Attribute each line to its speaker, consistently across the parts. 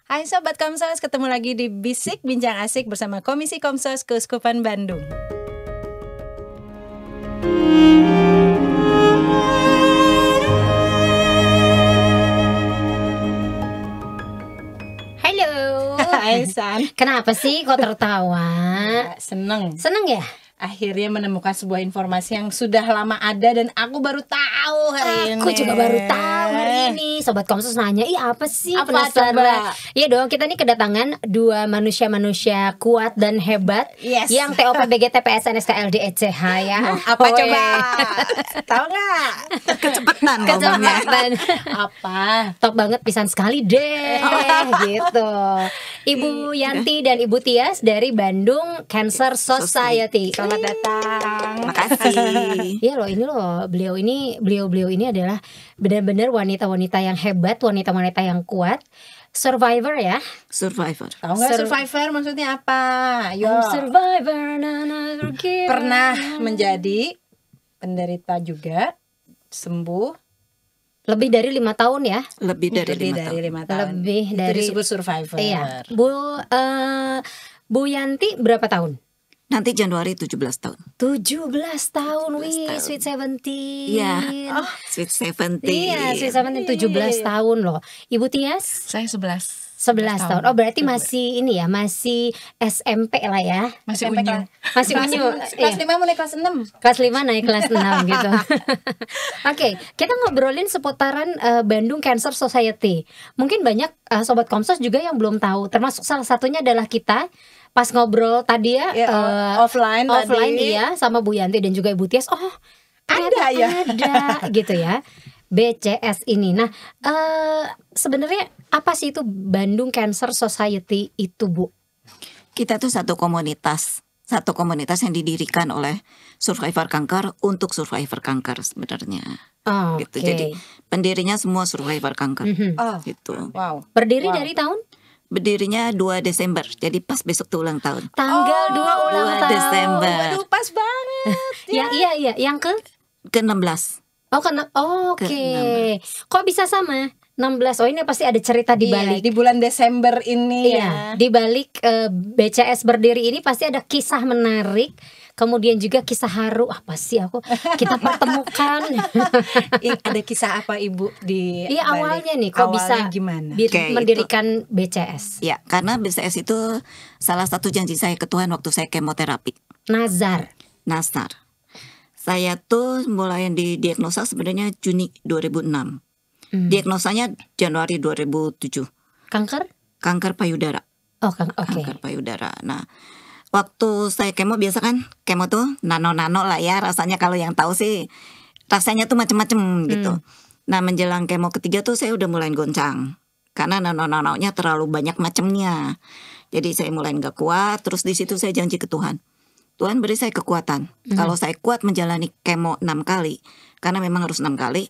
Speaker 1: Hai Sobat Komsos, ketemu lagi di Bisik Bincang Asik bersama Komisi Komsos Keuskupan Bandung.
Speaker 2: Halo.
Speaker 1: Hai San.
Speaker 2: Kenapa sih kok tertawa?
Speaker 1: Seneng
Speaker 2: Seneng ya?
Speaker 1: akhirnya menemukan sebuah informasi yang sudah lama ada dan aku baru tahu hari ini.
Speaker 2: Aku juga baru tahu hari ini. Sobat Komsos nanya, ih apa sih?
Speaker 1: Apa
Speaker 2: Penasaran.
Speaker 1: coba?
Speaker 2: Iya dong, kita nih kedatangan dua manusia-manusia kuat dan hebat.
Speaker 1: Yes.
Speaker 2: Yang TOP BGT PSN SKLD ECH ya.
Speaker 1: Apa
Speaker 2: Weh.
Speaker 1: coba? Tahu nggak?
Speaker 3: Kecepatan ngomongnya.
Speaker 2: Kecepatan.
Speaker 1: Apa?
Speaker 2: Top banget pisan sekali deh gitu. Ibu Yanti dan Ibu Tias dari Bandung Cancer Society. Selamat datang.
Speaker 3: Makasih.
Speaker 2: Iya loh, ini loh, beliau ini adalah benar-benar wanita-wanita yang hebat, wanita-wanita yang kuat, survivor ya.
Speaker 3: Survivor.
Speaker 1: Tahu nggak survivor maksudnya apa? Yo.
Speaker 2: I'm survivor, never give
Speaker 1: Pernah
Speaker 2: up.
Speaker 1: menjadi penderita juga, sembuh
Speaker 2: Lebih dari 5 tahun ya.
Speaker 3: Lebih dari
Speaker 1: lebih
Speaker 3: 5
Speaker 1: dari
Speaker 3: tahun.
Speaker 1: 5 tahun.
Speaker 2: Lebih
Speaker 1: Itu
Speaker 2: dari-
Speaker 1: disebut survivor.
Speaker 2: Iya. Bu Yanti berapa tahun?
Speaker 3: Nanti Januari 17 tahun.
Speaker 2: 17 tahun, wih,
Speaker 3: tahun.
Speaker 2: Sweet 17.
Speaker 3: Iya. Sweet 17.
Speaker 2: Iya, Sweet 17 17 tahun loh. Ibu Tias?
Speaker 1: Saya 11
Speaker 2: 11 tahun. Oh, berarti masih ini ya, masih SMP lah ya.
Speaker 1: Masih
Speaker 2: SMP
Speaker 1: unyu.
Speaker 2: Masih unyu.
Speaker 1: Kelas
Speaker 2: Iya.
Speaker 1: 5 mulai kelas 6.
Speaker 2: Kelas 5 naik kelas 6 gitu. Oke, kita ngobrolin seputaran Bandung Cancer Society. Mungkin banyak Sobat Komsos juga yang belum tahu. Termasuk salah satunya adalah kita pas ngobrol tadi ya,
Speaker 1: Ya, offline tadi.
Speaker 2: iya sama Bu Yanti dan juga Ibu Tias. Oh, ternyata
Speaker 1: Ada ya?
Speaker 2: ada gitu ya. BCS ini. Nah, sebenarnya apa sih itu Bandung Cancer Society itu, Bu?
Speaker 3: Kita tuh satu komunitas yang didirikan oleh survivor kanker untuk survivor kanker sebenarnya.
Speaker 2: Oh,
Speaker 3: Gitu.
Speaker 2: oke.
Speaker 3: Jadi pendirinya semua survivor kanker.
Speaker 2: Mhm.
Speaker 1: Oh,
Speaker 3: Gitu.
Speaker 1: wow.
Speaker 2: Berdiri
Speaker 1: Wow.
Speaker 2: dari tahun?
Speaker 3: Berdirinya 2 Desember. Jadi pas besok tuh ulang tahun.
Speaker 2: Tanggal 2 ulang
Speaker 3: 2
Speaker 2: tahun.
Speaker 3: Desember.
Speaker 1: Waduh, pas banget.
Speaker 2: Iya, yang ke?
Speaker 3: Ke-16.
Speaker 2: Oh, oke.
Speaker 3: Ke-16.
Speaker 2: Kok bisa sama? 16. Oh, ini pasti ada cerita di
Speaker 1: Iya,
Speaker 2: balik.
Speaker 1: di bulan Desember ini ya.
Speaker 2: Iya, di balik BCS berdiri ini pasti ada kisah menarik, kemudian juga kisah haru. Apa sih kita pertemukan.
Speaker 1: Ada kisah apa Ibu di
Speaker 2: Iya,
Speaker 1: balik?
Speaker 2: awalnya nih kok bisa
Speaker 1: Awalnya gimana?
Speaker 3: Oke,
Speaker 2: mendirikan BCS.
Speaker 3: Ya, karena BCS itu salah satu janji saya ke Tuhan waktu saya kemoterapi.
Speaker 2: Nazar.
Speaker 3: Nasar. Saya tuh mulai didiagnosa sebenarnya Juni 2006. Diagnosanya Januari 2007.
Speaker 2: Kanker?
Speaker 3: Kanker payudara.
Speaker 2: Oh, oke.
Speaker 3: Kanker payudara. Nah, waktu saya kemo biasa kan, kemo tuh nano-nano lah ya rasanya, kalau yang tahu sih rasanya tuh macem-macem gitu. Nah, menjelang kemo ketiga tuh saya udah mulai goncang karena nano-nanonya terlalu banyak macemnya. Jadi saya mulai nggak kuat. Terus di situ saya janji ke Tuhan. Tuhan beri saya kekuatan. Kalau saya kuat menjalani kemo 6 kali, karena memang harus 6 kali,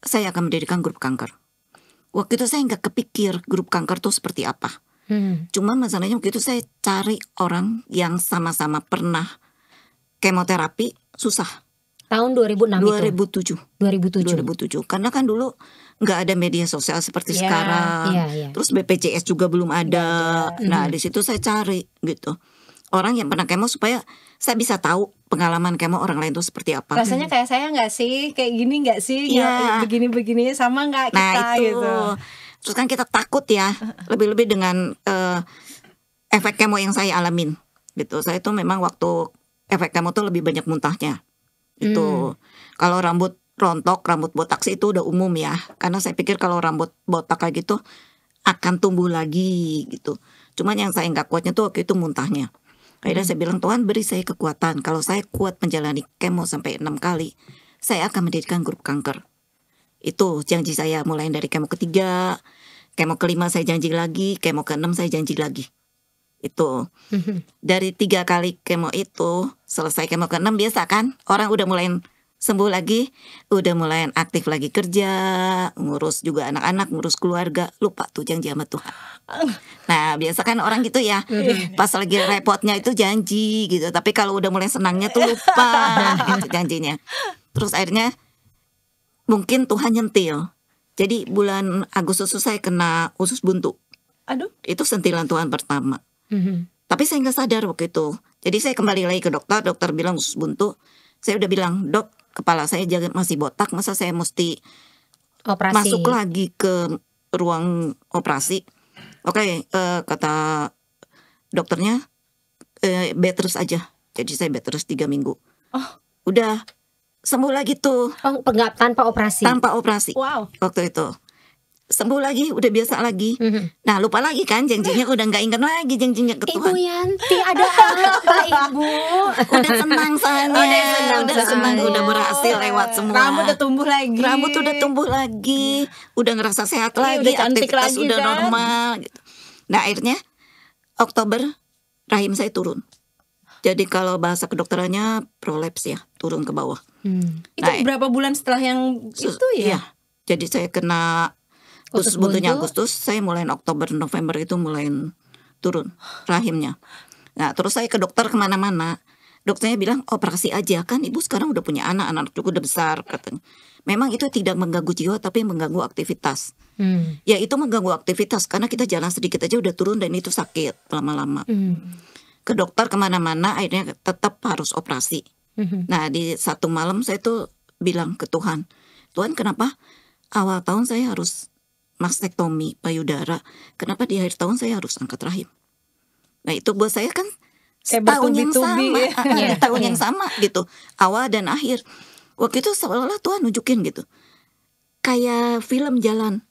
Speaker 3: saya akan mendirikan grup kanker. Waktu itu saya nggak kepikir grup kanker tuh seperti apa. Cuma masalahnya waktu itu saya cari orang yang sama-sama pernah kemoterapi, susah.
Speaker 2: Tahun 2006 itu.
Speaker 3: 2007.
Speaker 2: 2007.
Speaker 3: Karena kan dulu nggak ada media sosial seperti
Speaker 1: Iya,
Speaker 3: sekarang.
Speaker 2: iya.
Speaker 3: Terus BPJS juga belum ada. Nah, di situ saya cari gitu. Orang yang pernah kemo supaya saya bisa tahu pengalaman kemo orang lain itu seperti apa.
Speaker 1: Rasanya kayak saya nggak sih? Kayak gini nggak sih?
Speaker 3: Iya.
Speaker 1: Nggak begini-begini sama nggak kita
Speaker 3: Nah itu,
Speaker 1: gitu.
Speaker 3: terus kan kita takut ya, lebih-lebih dengan efek kemo yang saya alamin, gitu. Saya tuh memang waktu efek kemo tuh lebih banyak muntahnya, itu. Kalau rambut rontok, rambut botak sih itu udah umum ya, karena saya pikir kalau rambut botak kayak gitu akan tumbuh lagi, gitu. Cuman yang saya nggak kuatnya tuh waktu itu muntahnya. Akhirnya saya bilang, Tuhan beri saya kekuatan. Kalau saya kuat menjalani kemo sampai 6 kali, saya akan mendirikan grup kanker. Itu janji saya mulai dari kemo ketiga, kemo kelima saya janji lagi, kemo keenam saya janji lagi. Itu dari 3 kali kemo itu, selesai kemo keenam biasa kan, orang udah mulai sembuh lagi, udah mulai aktif lagi kerja, ngurus juga anak-anak, ngurus keluarga, lupa tuh janji sama Tuhan. Nah biasa kan orang gitu ya, pas lagi repotnya itu janji gitu, tapi kalau udah mulai senangnya tuh lupa gitu janjinya. Terus akhirnya mungkin Tuhan nyentil. Jadi bulan Agustus saya kena usus buntu.
Speaker 1: Aduh.
Speaker 3: Itu sentilan Tuhan pertama. Tapi saya nggak sadar waktu itu. Jadi saya kembali lagi ke dokter. Dokter bilang usus buntu. Saya udah bilang, dok, kepala saya masih botak. Masa saya mesti
Speaker 2: Operasi.
Speaker 3: masuk lagi ke ruang operasi? Oke, kata dokternya, bed rest aja. Jadi saya bed rest 3 minggu. Udah sembuh lagi tuh.
Speaker 2: Oh, enggak, tanpa operasi.
Speaker 3: Tanpa operasi.
Speaker 1: Wow.
Speaker 3: Waktu itu sembuh lagi, udah biasa lagi. Nah, lupa lagi kan janjinya, udah nggak ingat lagi janjinya ke
Speaker 2: Ibu
Speaker 3: Tuhan.
Speaker 2: Yanti, ada apa Ibu?
Speaker 3: Udah senang soalnya, udah senang,
Speaker 2: soalnya.
Speaker 3: udah berhasil lewat semua.
Speaker 1: Rambut udah tumbuh lagi.
Speaker 3: Rambut udah tumbuh lagi, udah ngerasa sehat
Speaker 1: Iya,
Speaker 3: lagi,
Speaker 1: udah cantik
Speaker 3: aktivitas
Speaker 1: lagi
Speaker 3: udah
Speaker 1: kan?
Speaker 3: normal gitu. Nah, akhirnya Oktober rahim saya turun. Jadi kalau bahasa kedokterannya prolaps ya, turun ke bawah.
Speaker 1: Itu
Speaker 3: Nah,
Speaker 1: berapa bulan setelah yang itu ya?
Speaker 3: Iya. Jadi saya kena
Speaker 2: Usus
Speaker 3: usus buntunya
Speaker 2: buntu.
Speaker 3: Agustus, saya mulai Oktober November itu mulai turun rahimnya. Nah, terus saya ke dokter kemana-mana. Dokternya bilang operasi aja, kan ibu sekarang udah punya anak juga udah besar katanya. Memang itu tidak mengganggu jiwa tapi mengganggu aktivitas. Ya itu mengganggu aktivitas karena kita jalan sedikit aja udah turun dan itu sakit lama-lama. Ke dokter kemana-mana akhirnya tetap harus operasi. Nah, di satu malam saya tuh bilang ke Tuhan, Tuhan kenapa awal tahun saya harus mastektomi payudara, kenapa di akhir tahun saya harus angkat rahim? Nah, itu buat saya kan
Speaker 1: Kayak
Speaker 3: tahun yang
Speaker 1: bertubi-tubi.
Speaker 3: sama,
Speaker 2: Iya,
Speaker 3: di tahun
Speaker 2: iya.
Speaker 3: yang sama gitu, awal dan akhir. Waktu itu seolah-olah Tuhan nunjukin gitu, kayak film jalan,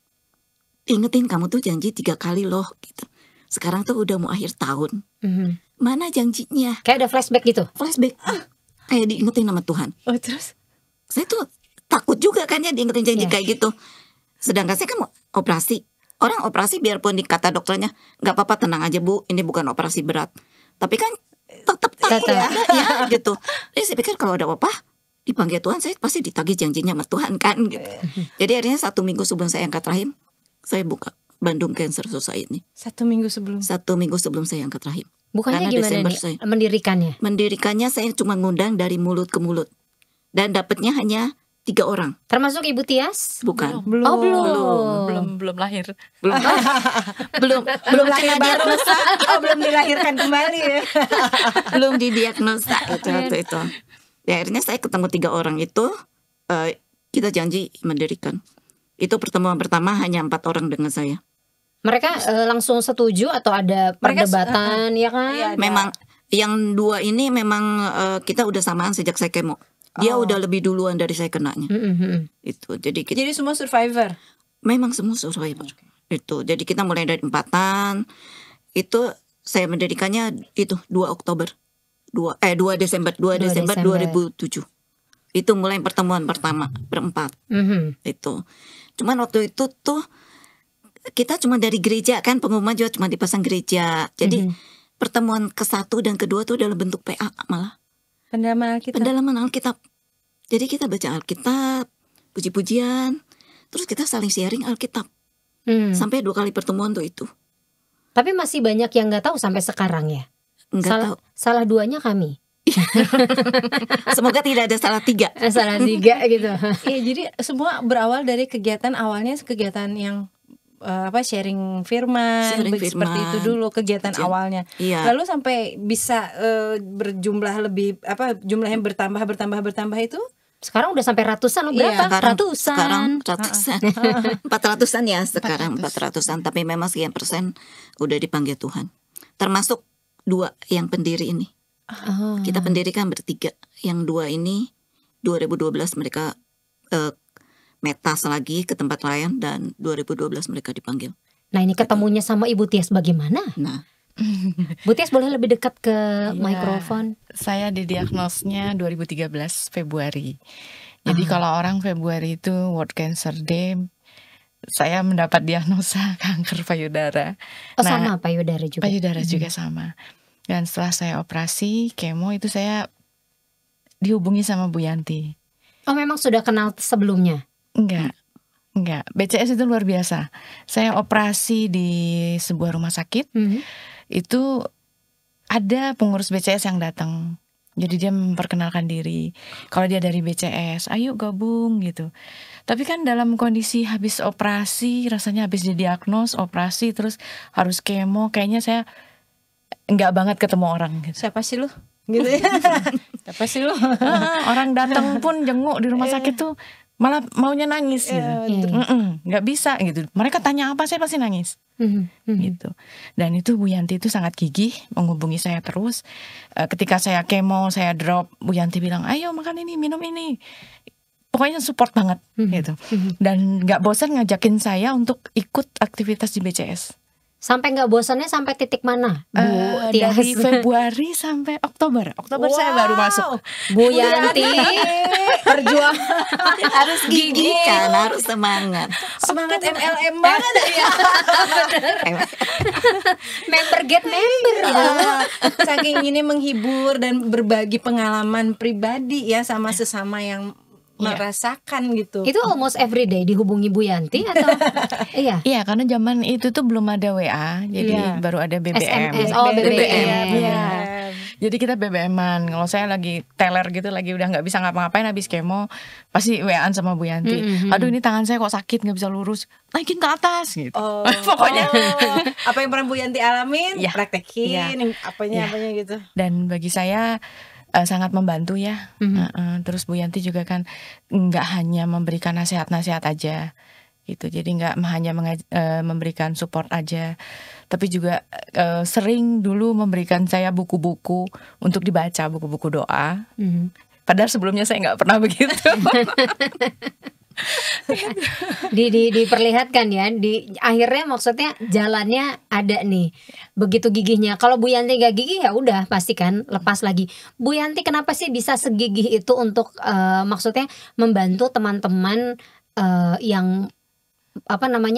Speaker 3: ingetin kamu tuh janji 3 kali loh gitu. Sekarang tuh udah mau akhir tahun, mana janjinya?
Speaker 2: Kayak ada flashback gitu.
Speaker 3: Flashback, kayak diingetin sama Tuhan.
Speaker 1: Oh, terus?
Speaker 3: Saya tuh takut juga kan ya diingetin janji
Speaker 2: Iya.
Speaker 3: kayak gitu. Sedangkan saya kan mau operasi. Orang operasi biarpun dikata dokternya nggak apa-apa, tenang aja Bu, ini bukan operasi berat. Tapi kan tetap takut
Speaker 2: Tetap.
Speaker 3: ya gitu. Jadi saya pikir kalau ada apa dipanggil Tuhan, saya pasti ditagih janjinya sama Tuhan kan gitu. Jadi akhirnya 1 minggu sebelum saya angkat rahim, saya buka Bandung Cancer Society.
Speaker 1: 1 minggu sebelum.
Speaker 3: 1 minggu sebelum saya angkat rahim.
Speaker 2: Bukannya
Speaker 3: Karena
Speaker 2: gimana
Speaker 3: Desember
Speaker 2: nih
Speaker 3: saya.
Speaker 2: mendirikannya?
Speaker 3: Mendirikannya saya cuma ngundang dari mulut ke mulut. Dan dapatnya hanya 3 orang.
Speaker 2: Termasuk Ibu Tias?
Speaker 3: Bukan.
Speaker 1: Belum.
Speaker 2: Oh, belum.
Speaker 4: belum lahir.
Speaker 3: belum
Speaker 1: lahir
Speaker 3: kena
Speaker 1: baru.
Speaker 3: diagnosa.
Speaker 1: Oh, belum dilahirkan kembali ya.
Speaker 3: Belum didiagnosa itu waktu itu. Ya, akhirnya saya ketemu 3 orang itu, kita janji mendirikan. Itu pertemuan pertama hanya 4 orang dengan saya.
Speaker 2: Mereka langsung setuju atau ada
Speaker 1: Mereka
Speaker 2: perdebatan ya kan?
Speaker 1: Iya, ada.
Speaker 3: Memang yang 2 ini memang kita udah samaan sejak saya kemo. Dia udah lebih duluan dari saya kenanya. Itu. Jadi kita
Speaker 1: Jadi semua survivor.
Speaker 3: memang semua survivor. Itu. Jadi kita mulai dari 4-an. Itu saya mendirikannya itu 2 Oktober. 2 Desember 2007. Itu mulai pertemuan pertama berempat. Itu. Cuman waktu itu tuh kita cuma dari gereja kan, pengumuman juga cuma dipasang gereja. Jadi pertemuan ke-1 dan ke-2 tuh dalam bentuk PA malah.
Speaker 1: Pendalaman kita.
Speaker 3: Pendalaman Alkitab. Jadi kita baca Alkitab, puji-pujian, terus kita saling sharing Alkitab. Sampai 2 kali pertemuan tuh itu.
Speaker 2: Tapi masih banyak yang nggak tahu sampai sekarang ya.
Speaker 3: Enggak tahu.
Speaker 2: Salah 2-nya kami.
Speaker 3: Semoga tidak ada salah 3.
Speaker 2: Salah 3 gitu.
Speaker 1: Iya, jadi semua berawal dari kegiatan awalnya kegiatan yang sharing firman,
Speaker 3: Sharing
Speaker 1: seperti
Speaker 3: firman.
Speaker 1: itu dulu kegiatan
Speaker 3: Iya.
Speaker 1: awalnya.
Speaker 3: Iya.
Speaker 1: Lalu sampai bisa berjumlah lebih jumlahnya bertambah itu
Speaker 2: Sekarang udah sampai ratusan loh.
Speaker 1: Iya,
Speaker 2: Berapa?
Speaker 3: Sekarang
Speaker 2: Ratusan.
Speaker 3: 400-an ya sekarang 400-an, tapi memang sekian persen udah dipanggil Tuhan. Termasuk 2 yang pendiri ini.
Speaker 2: Oh.
Speaker 3: Kita pendirikan bertiga. Yang 2 ini 2012 mereka metas lagi ke tempat lain dan 2012 mereka dipanggil.
Speaker 2: Nah, ini ketemunya sama Ibu Tias bagaimana?
Speaker 3: Nah,
Speaker 2: Bu Tias boleh lebih dekat ke
Speaker 4: Iya.
Speaker 2: mikrofon.
Speaker 4: Saya didiagnosnya 2013 Februari. Jadi kalau orang Februari itu World Cancer Day, saya mendapat diagnosa kanker payudara.
Speaker 2: Oh, sama payudara juga.
Speaker 4: Payudara juga sama. Dan setelah saya operasi kemo itu saya dihubungi sama Bu Yanti.
Speaker 2: Oh, memang sudah kenal sebelumnya.
Speaker 4: Enggak. BCS itu luar biasa. Saya operasi di sebuah rumah sakit. Itu ada pengurus BCS yang datang. Jadi dia memperkenalkan diri. Kalau dia dari BCS, ayo gabung gitu. Tapi kan dalam kondisi habis operasi, rasanya habis didiagnos operasi terus harus kemo, kayaknya saya nggak banget ketemu orang gitu.
Speaker 1: Siapa sih lu? Gitu ya. Siapa sih lu?
Speaker 4: Orang datang pun jenguk di rumah sakit tuh malah maunya nangis gitu. Nggak bisa gitu. Mereka tanya apa saya pasti nangis. Gitu. Dan itu Bu Yanti itu sangat gigih menghubungi saya terus. Ketika saya kemo, saya drop, Bu Yanti bilang, "Ayo makan ini, minum ini." Pokoknya support banget gitu. Dan nggak bosan ngajakin saya untuk ikut aktivitas di BCS.
Speaker 2: Sampai nggak bosannya sampai titik mana, Bu Tias?
Speaker 4: Dari Februari sampai Oktober. Oktober saya baru masuk.
Speaker 2: Bu Yanti berjuang
Speaker 3: Harus gigih kan, harus semangat.
Speaker 1: Semangat MLM banget ya.
Speaker 2: member get member.
Speaker 1: Saking ini menghibur dan berbagi pengalaman pribadi ya sama sesama yang merasakan gitu.
Speaker 2: Itu almost every day dihubungi Bu Yanti atau iya?
Speaker 4: Iya, karena zaman itu tuh belum ada WA, jadi baru ada BBM.
Speaker 2: SMS. Oh, BBM.
Speaker 4: Iya. Jadi kita BBM-an. Kalau saya lagi teler gitu, lagi udah nggak bisa ngapa-ngapain habis kemo, pasti WA-an sama Bu Yanti. Aduh, ini tangan saya kok sakit, nggak bisa lurus, naikin ke atas gitu. Pokoknya
Speaker 1: apa yang pernah Bu Yanti alamin,
Speaker 4: Iya.
Speaker 1: praktekin, apanya gitu.
Speaker 4: Dan bagi saya sangat membantu ya. Terus Bu Yanti juga kan nggak hanya memberikan nasihat-nasihat aja gitu. Jadi nggak hanya memberikan support aja, tapi juga sering dulu memberikan saya buku-buku untuk dibaca, buku-buku doa. Padahal sebelumnya saya nggak pernah begitu.
Speaker 2: Diperlihatkan ya, di akhirnya maksudnya jalannya ada nih, begitu gigihnya. Kalau Bu Yanti gak gigih ya udah pasti kan lepas lagi. Bu Yanti kenapa sih bisa segigih itu untuk maksudnya membantu teman-teman yang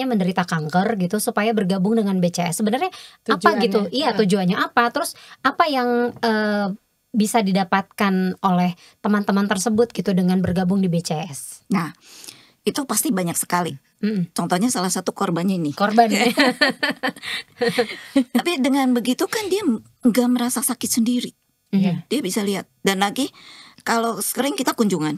Speaker 2: menderita kanker gitu supaya bergabung dengan BCS? Sebenarnya apa
Speaker 1: Tujuannya.
Speaker 2: gitu? Iya, tujuannya apa? Terus apa yang bisa didapatkan oleh teman-teman tersebut gitu dengan bergabung di BCS?
Speaker 3: Nah, itu pasti banyak sekali. Contohnya salah satu korbannya ini.
Speaker 2: Korbannya.
Speaker 3: Tapi dengan begitu kan dia nggak merasa sakit sendiri. Dia bisa lihat. Dan lagi kalau sering kita kunjungan,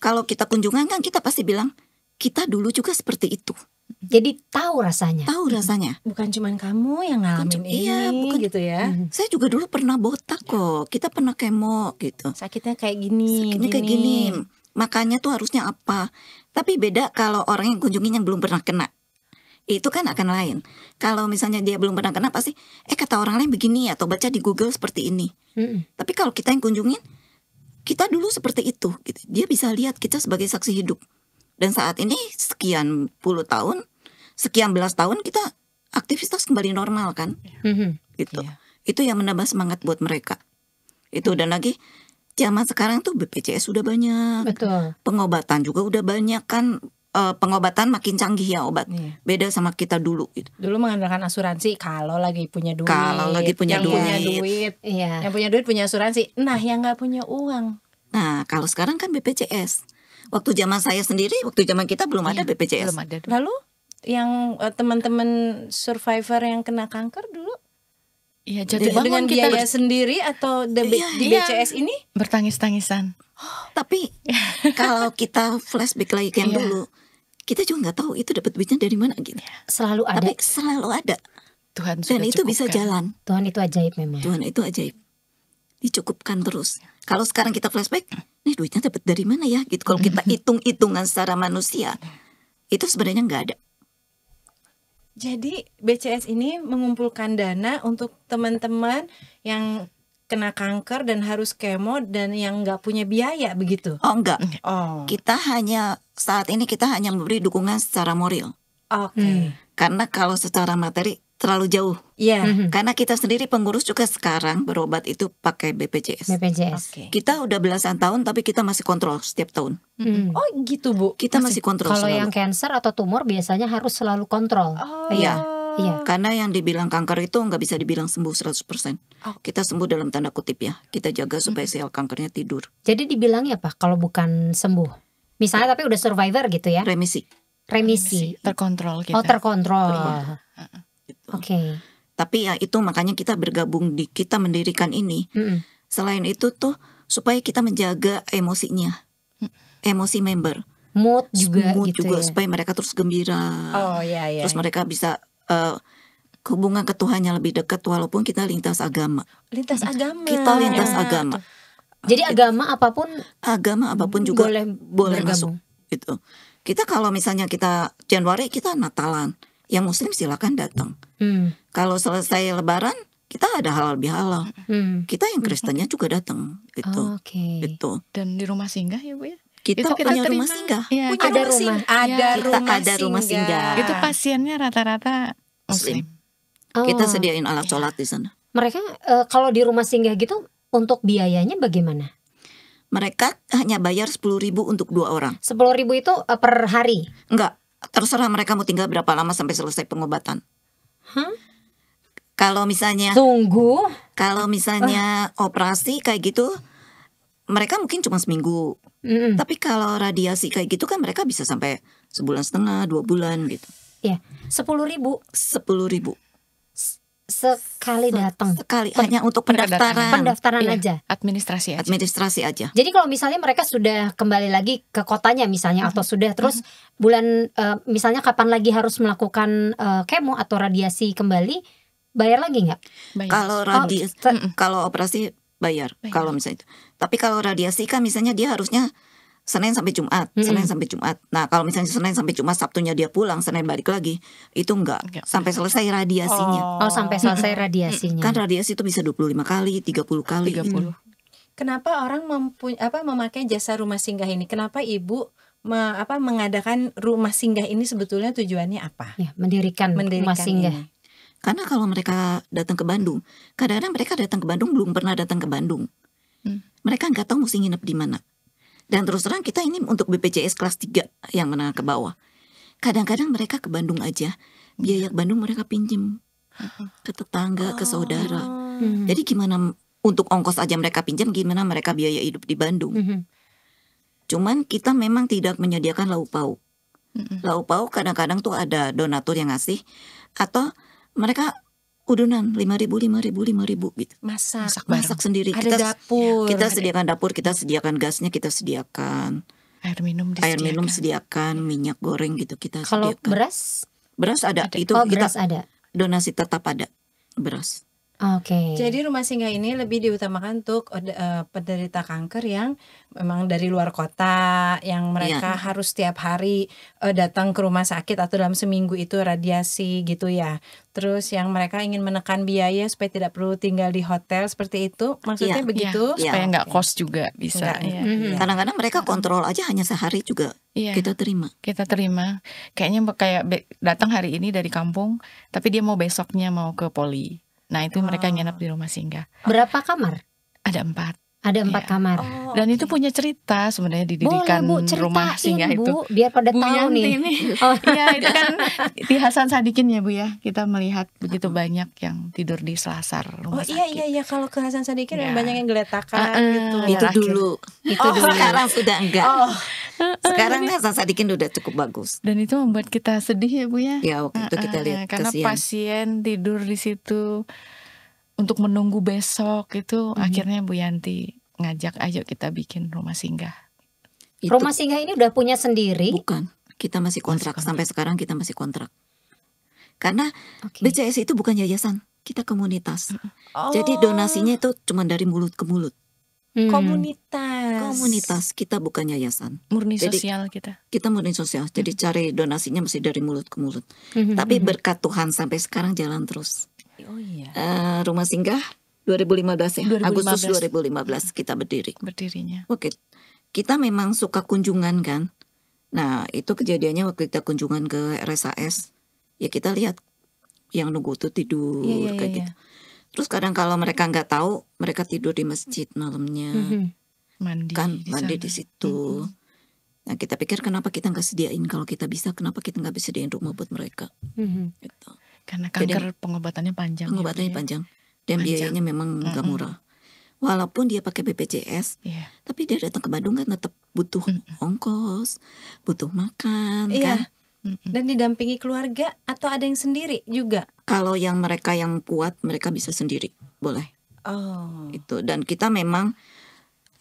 Speaker 3: kalau kita kunjungan kan kita pasti bilang kita dulu juga seperti itu.
Speaker 2: Jadi tahu rasanya.
Speaker 3: Tahu rasanya.
Speaker 1: Bukan cuman kamu yang ngalamin ini
Speaker 3: Iya, bukan.
Speaker 1: gitu ya.
Speaker 3: Saya juga dulu pernah botak kok. Kita pernah kemo gitu.
Speaker 1: Sakitnya kayak gini,
Speaker 3: Sakitnya kayak gini. Makanya tuh harusnya apa. Tapi beda kalau orang yang kunjungin yang belum pernah kena. Itu kan akan lain. Kalau misalnya dia belum pernah kena pasti kata orang lain begini atau baca di Google seperti ini. Tapi kalau kita yang kunjungin, kita dulu seperti itu gitu. Dia bisa lihat kita sebagai saksi hidup. Dan saat ini sekian puluh tahun, sekian belas tahun kita aktivitas kembali normal kan. Gitu. Itu yang menambah semangat buat mereka. Itu dan lagi zaman sekarang tuh BPJS sudah banyak.
Speaker 2: Betul.
Speaker 3: Pengobatan juga udah banyak kan. Pengobatan makin canggih ya obat. Beda sama kita dulu gitu.
Speaker 1: Dulu mengandalkan asuransi kalau lagi punya duit.
Speaker 3: Kalau lagi punya
Speaker 1: yang punya
Speaker 3: duit.
Speaker 1: duit.
Speaker 2: Iya.
Speaker 1: Yang punya duit punya asuransi. Nah, yang nggak punya uang.
Speaker 3: Nah, kalau sekarang kan BPJS. Waktu zaman saya sendiri, waktu zaman kita belum ada BPJS.
Speaker 4: Belum ada dulu.
Speaker 1: Lalu yang teman-teman survivor yang kena kanker dulu
Speaker 4: Iya, jatuh bangun
Speaker 1: dengan
Speaker 4: kita
Speaker 1: biaya sendiri atau di BCS ini?
Speaker 4: bertangis-tangisan.
Speaker 3: Tapi kalau kita flashback lagi ke yang dulu, kita juga nggak tahu itu dapat duitnya dari mana gitu.
Speaker 2: Selalu ada.
Speaker 3: Tapi selalu ada.
Speaker 4: Tuhan
Speaker 3: Dan
Speaker 4: sudah
Speaker 3: itu bisa
Speaker 4: cukupkan.
Speaker 3: jalan.
Speaker 2: Tuhan itu ajaib memang.
Speaker 3: Tuhan itu ajaib. Dicukupkan terus. Kalau sekarang kita flashback, nih duitnya dapat dari mana ya? Gitu. Kalau kita hitung-hitungan secara manusia, itu sebenarnya nggak ada.
Speaker 1: Jadi BCS ini mengumpulkan dana untuk teman-teman yang kena kanker dan harus kemo dan yang nggak punya biaya begitu.
Speaker 3: Oh enggak.
Speaker 1: Oh,
Speaker 3: Kita hanya saat ini kita hanya memberi dukungan secara moral.
Speaker 1: oke.
Speaker 3: Karena kalau secara materi terlalu jauh.
Speaker 1: Iya.
Speaker 3: Karena kita sendiri pengurus juga sekarang berobat itu pakai BPJS.
Speaker 2: BPJS.
Speaker 1: Oke.
Speaker 3: Kita udah belasan tahun tapi kita masih kontrol setiap tahun.
Speaker 1: Oh, gitu, Bu.
Speaker 3: Kita masih kontrol
Speaker 2: Kalau
Speaker 3: selalu.
Speaker 2: yang cancer atau tumor biasanya harus selalu kontrol.
Speaker 1: Oh.
Speaker 3: Iya.
Speaker 2: Iya.
Speaker 3: Karena yang dibilang kanker itu nggak bisa dibilang sembuh 100%. Kita sembuh dalam tanda kutip ya. Kita jaga supaya sel kankernya tidur.
Speaker 2: Jadi dibilangnya apa kalau bukan sembuh? Misalnya tapi udah survivor gitu ya.
Speaker 3: Remisi.
Speaker 2: Remisi.
Speaker 4: Terkontrol kita.
Speaker 2: Oh, terkontrol. Oke.
Speaker 3: Tapi ya itu makanya kita bergabung kita mendirikan ini. Selain itu tuh supaya kita menjaga emosinya. Emosi member.
Speaker 2: mood juga
Speaker 3: mood
Speaker 2: gitu
Speaker 3: juga
Speaker 2: ya.
Speaker 3: supaya mereka terus gembira.
Speaker 1: Oh iya iya.
Speaker 3: Terus mereka bisa hubungan ke Tuhannya lebih dekat walaupun kita lintas agama.
Speaker 1: Lintas agama.
Speaker 3: Kita lintas agama.
Speaker 2: Jadi agama apapun
Speaker 3: juga
Speaker 2: boleh
Speaker 3: masuk gitu. Kita kalau misalnya kita Januari kita Natalan, yang Muslim silakan datang. Kalau selesai Lebaran kita ada halal bihalal. Kita yang Kristennya juga datang gitu. Gitu.
Speaker 4: Dan di rumah singgah ya Bu ya.
Speaker 3: Kita
Speaker 4: Itu
Speaker 3: punya
Speaker 4: terima.
Speaker 3: rumah singgah.
Speaker 4: Iya,
Speaker 2: Ada
Speaker 1: Ada
Speaker 2: rumah.
Speaker 3: Ada rumah singgah.
Speaker 4: Itu pasiennya rata-rata Muslim.
Speaker 3: Kita sediain alat sholat di sana.
Speaker 2: Mereka kalau di rumah singgah gitu untuk biayanya bagaimana?
Speaker 3: Mereka hanya bayar 10.000 untuk 2 orang.
Speaker 2: 10.000 itu per hari?
Speaker 3: Enggak, terserah mereka mau tinggal berapa lama sampai selesai pengobatan. Kalau misalnya operasi kayak gitu, mereka mungkin cuma seminggu. Tapi kalau radiasi kayak gitu kan mereka bisa sampai 1,5 bulan, 2 bulan gitu.
Speaker 2: Ya, 10.000.
Speaker 3: 10.000
Speaker 2: sekali datang.
Speaker 3: Sekali hanya untuk
Speaker 2: Pendaftaran
Speaker 4: Iya,
Speaker 2: aja.
Speaker 3: administrasi aja.
Speaker 2: Jadi kalau misalnya mereka sudah kembali lagi ke kotanya misalnya atau sudah terus bulan misalnya kapan lagi harus melakukan kemo atau radiasi kembali, bayar lagi nggak?
Speaker 3: Kalau kalau operasi bayar. Kalau misalnya itu. Tapi kalau radiasi kan misalnya dia harusnya Senin sampai Jumat, Nah, kalau misalnya Senin sampai Jumat, Sabtunya dia pulang, Senin balik lagi, itu enggak. Sampai selesai radiasinya.
Speaker 2: Oh, sampai selesai radiasinya.
Speaker 3: Kan radiasi itu bisa 25 kali, 30 kali.
Speaker 1: Kenapa orang memakai jasa rumah singgah ini? Kenapa Ibu mengadakan rumah singgah ini sebetulnya tujuannya apa?
Speaker 2: Ya, mendirikan rumah singgah.
Speaker 1: ini.
Speaker 3: Karena kalau mereka datang ke Bandung, kadang-kadang mereka datang ke Bandung belum pernah datang ke Bandung. Mereka nggak tahu mesti nginep di mana. Dan terus terang kita ini untuk BPJS kelas 3 yang menengah ke bawah. Kadang-kadang mereka ke Bandung aja, biaya ke Bandung mereka pinjem ke tetangga, ke saudara. Jadi gimana untuk ongkos aja mereka pinjam, gimana mereka biaya hidup di Bandung. Cuman kita memang tidak menyediakan lauk pauk. Lauk pauk kadang-kadang tuh ada donatur yang ngasih, atau mereka udunan 5.000 gitu. Masak sendiri.
Speaker 1: Ada dapur.
Speaker 3: Kita sediakan dapur, kita sediakan gasnya, kita sediakan
Speaker 4: air minum
Speaker 3: sediakan, minyak goreng gitu kita
Speaker 2: Kalau
Speaker 3: sediakan. Beras ada. Itu kita
Speaker 2: beras ada.
Speaker 3: donasi tetap ada beras.
Speaker 2: Oke.
Speaker 1: Jadi rumah singgah ini lebih diutamakan untuk penderita kanker yang memang dari luar kota, yang mereka harus setiap hari datang ke rumah sakit atau dalam seminggu itu radiasi gitu ya. Terus yang mereka ingin menekan biaya supaya tidak perlu tinggal di hotel seperti itu, maksudnya begitu?
Speaker 4: Supaya nggak kos juga bisa.
Speaker 3: Kadang-kadang mereka kontrol aja hanya sehari juga. Kita terima.
Speaker 4: Kayaknya kayak datang hari ini dari kampung, tapi dia mau besoknya mau ke poli. Nah itu mereka nginep di rumah singgah.
Speaker 2: Berapa kamar?
Speaker 4: Ada 4.
Speaker 2: Ada 4 kamar.
Speaker 4: Dan itu punya cerita sebenarnya didirikan rumah singgah itu.
Speaker 2: Bu, biar pada
Speaker 4: Bu
Speaker 2: tahu
Speaker 4: Yanti
Speaker 2: nih.
Speaker 4: Iya itu kan di Hasan Sadikin ya Bu ya. Kita melihat begitu banyak yang tidur di selasar rumah sakit.
Speaker 1: Iya kalau ke Hasan Sadikin banyak yang geletakan gitu.
Speaker 3: Itu dulu. Sekarang sudah enggak. Sekarang Hasan Sadikin udah cukup bagus.
Speaker 4: Dan itu membuat kita sedih ya Bu ya.
Speaker 3: Ya waktu itu kita lihat
Speaker 4: karena
Speaker 3: kasihan.
Speaker 4: pasien tidur di situ untuk menunggu besok itu akhirnya Bu Yanti ngajak ayo kita bikin rumah singgah.
Speaker 2: Rumah singgah ini udah punya sendiri?
Speaker 3: Bukan, kita masih kontrak. Sampai sekarang kita masih kontrak. Karena BCS itu bukan yayasan, kita komunitas. Jadi donasinya itu cuma dari mulut ke mulut. Komunitas, kita bukan yayasan.
Speaker 4: Murni sosial kita.
Speaker 3: Kita murni sosial, jadi cari donasinya mesti dari mulut ke mulut. Tapi berkat Tuhan sampai sekarang jalan terus. Rumah singgah 2015 ya,
Speaker 4: 2015.
Speaker 3: Agustus 2015 kita berdirinya. Oke, kita memang suka kunjungan kan. Nah itu kejadiannya waktu kita kunjungan ke RSAS, ya kita lihat yang nunggu tuh tidur kayak gitu. Terus kadang kalau mereka nggak tahu, mereka tidur di masjid malamnya, mandi di situ. Nah kita pikir kenapa kita nggak sediain, kalau kita bisa kenapa kita nggak bisa sediain rumah buat mereka? Gitu.
Speaker 4: Karena kanker pengobatannya panjang.
Speaker 3: Panjang. Dan biayanya memang nggak murah. Walaupun dia pakai BPJS, tapi dia datang ke Bandung kan tetap butuh ongkos, butuh makan kan.
Speaker 1: Dan didampingi keluarga atau ada yang sendiri juga?
Speaker 3: Kalau yang mereka yang kuat, mereka bisa sendiri, boleh. Itu. Dan kita memang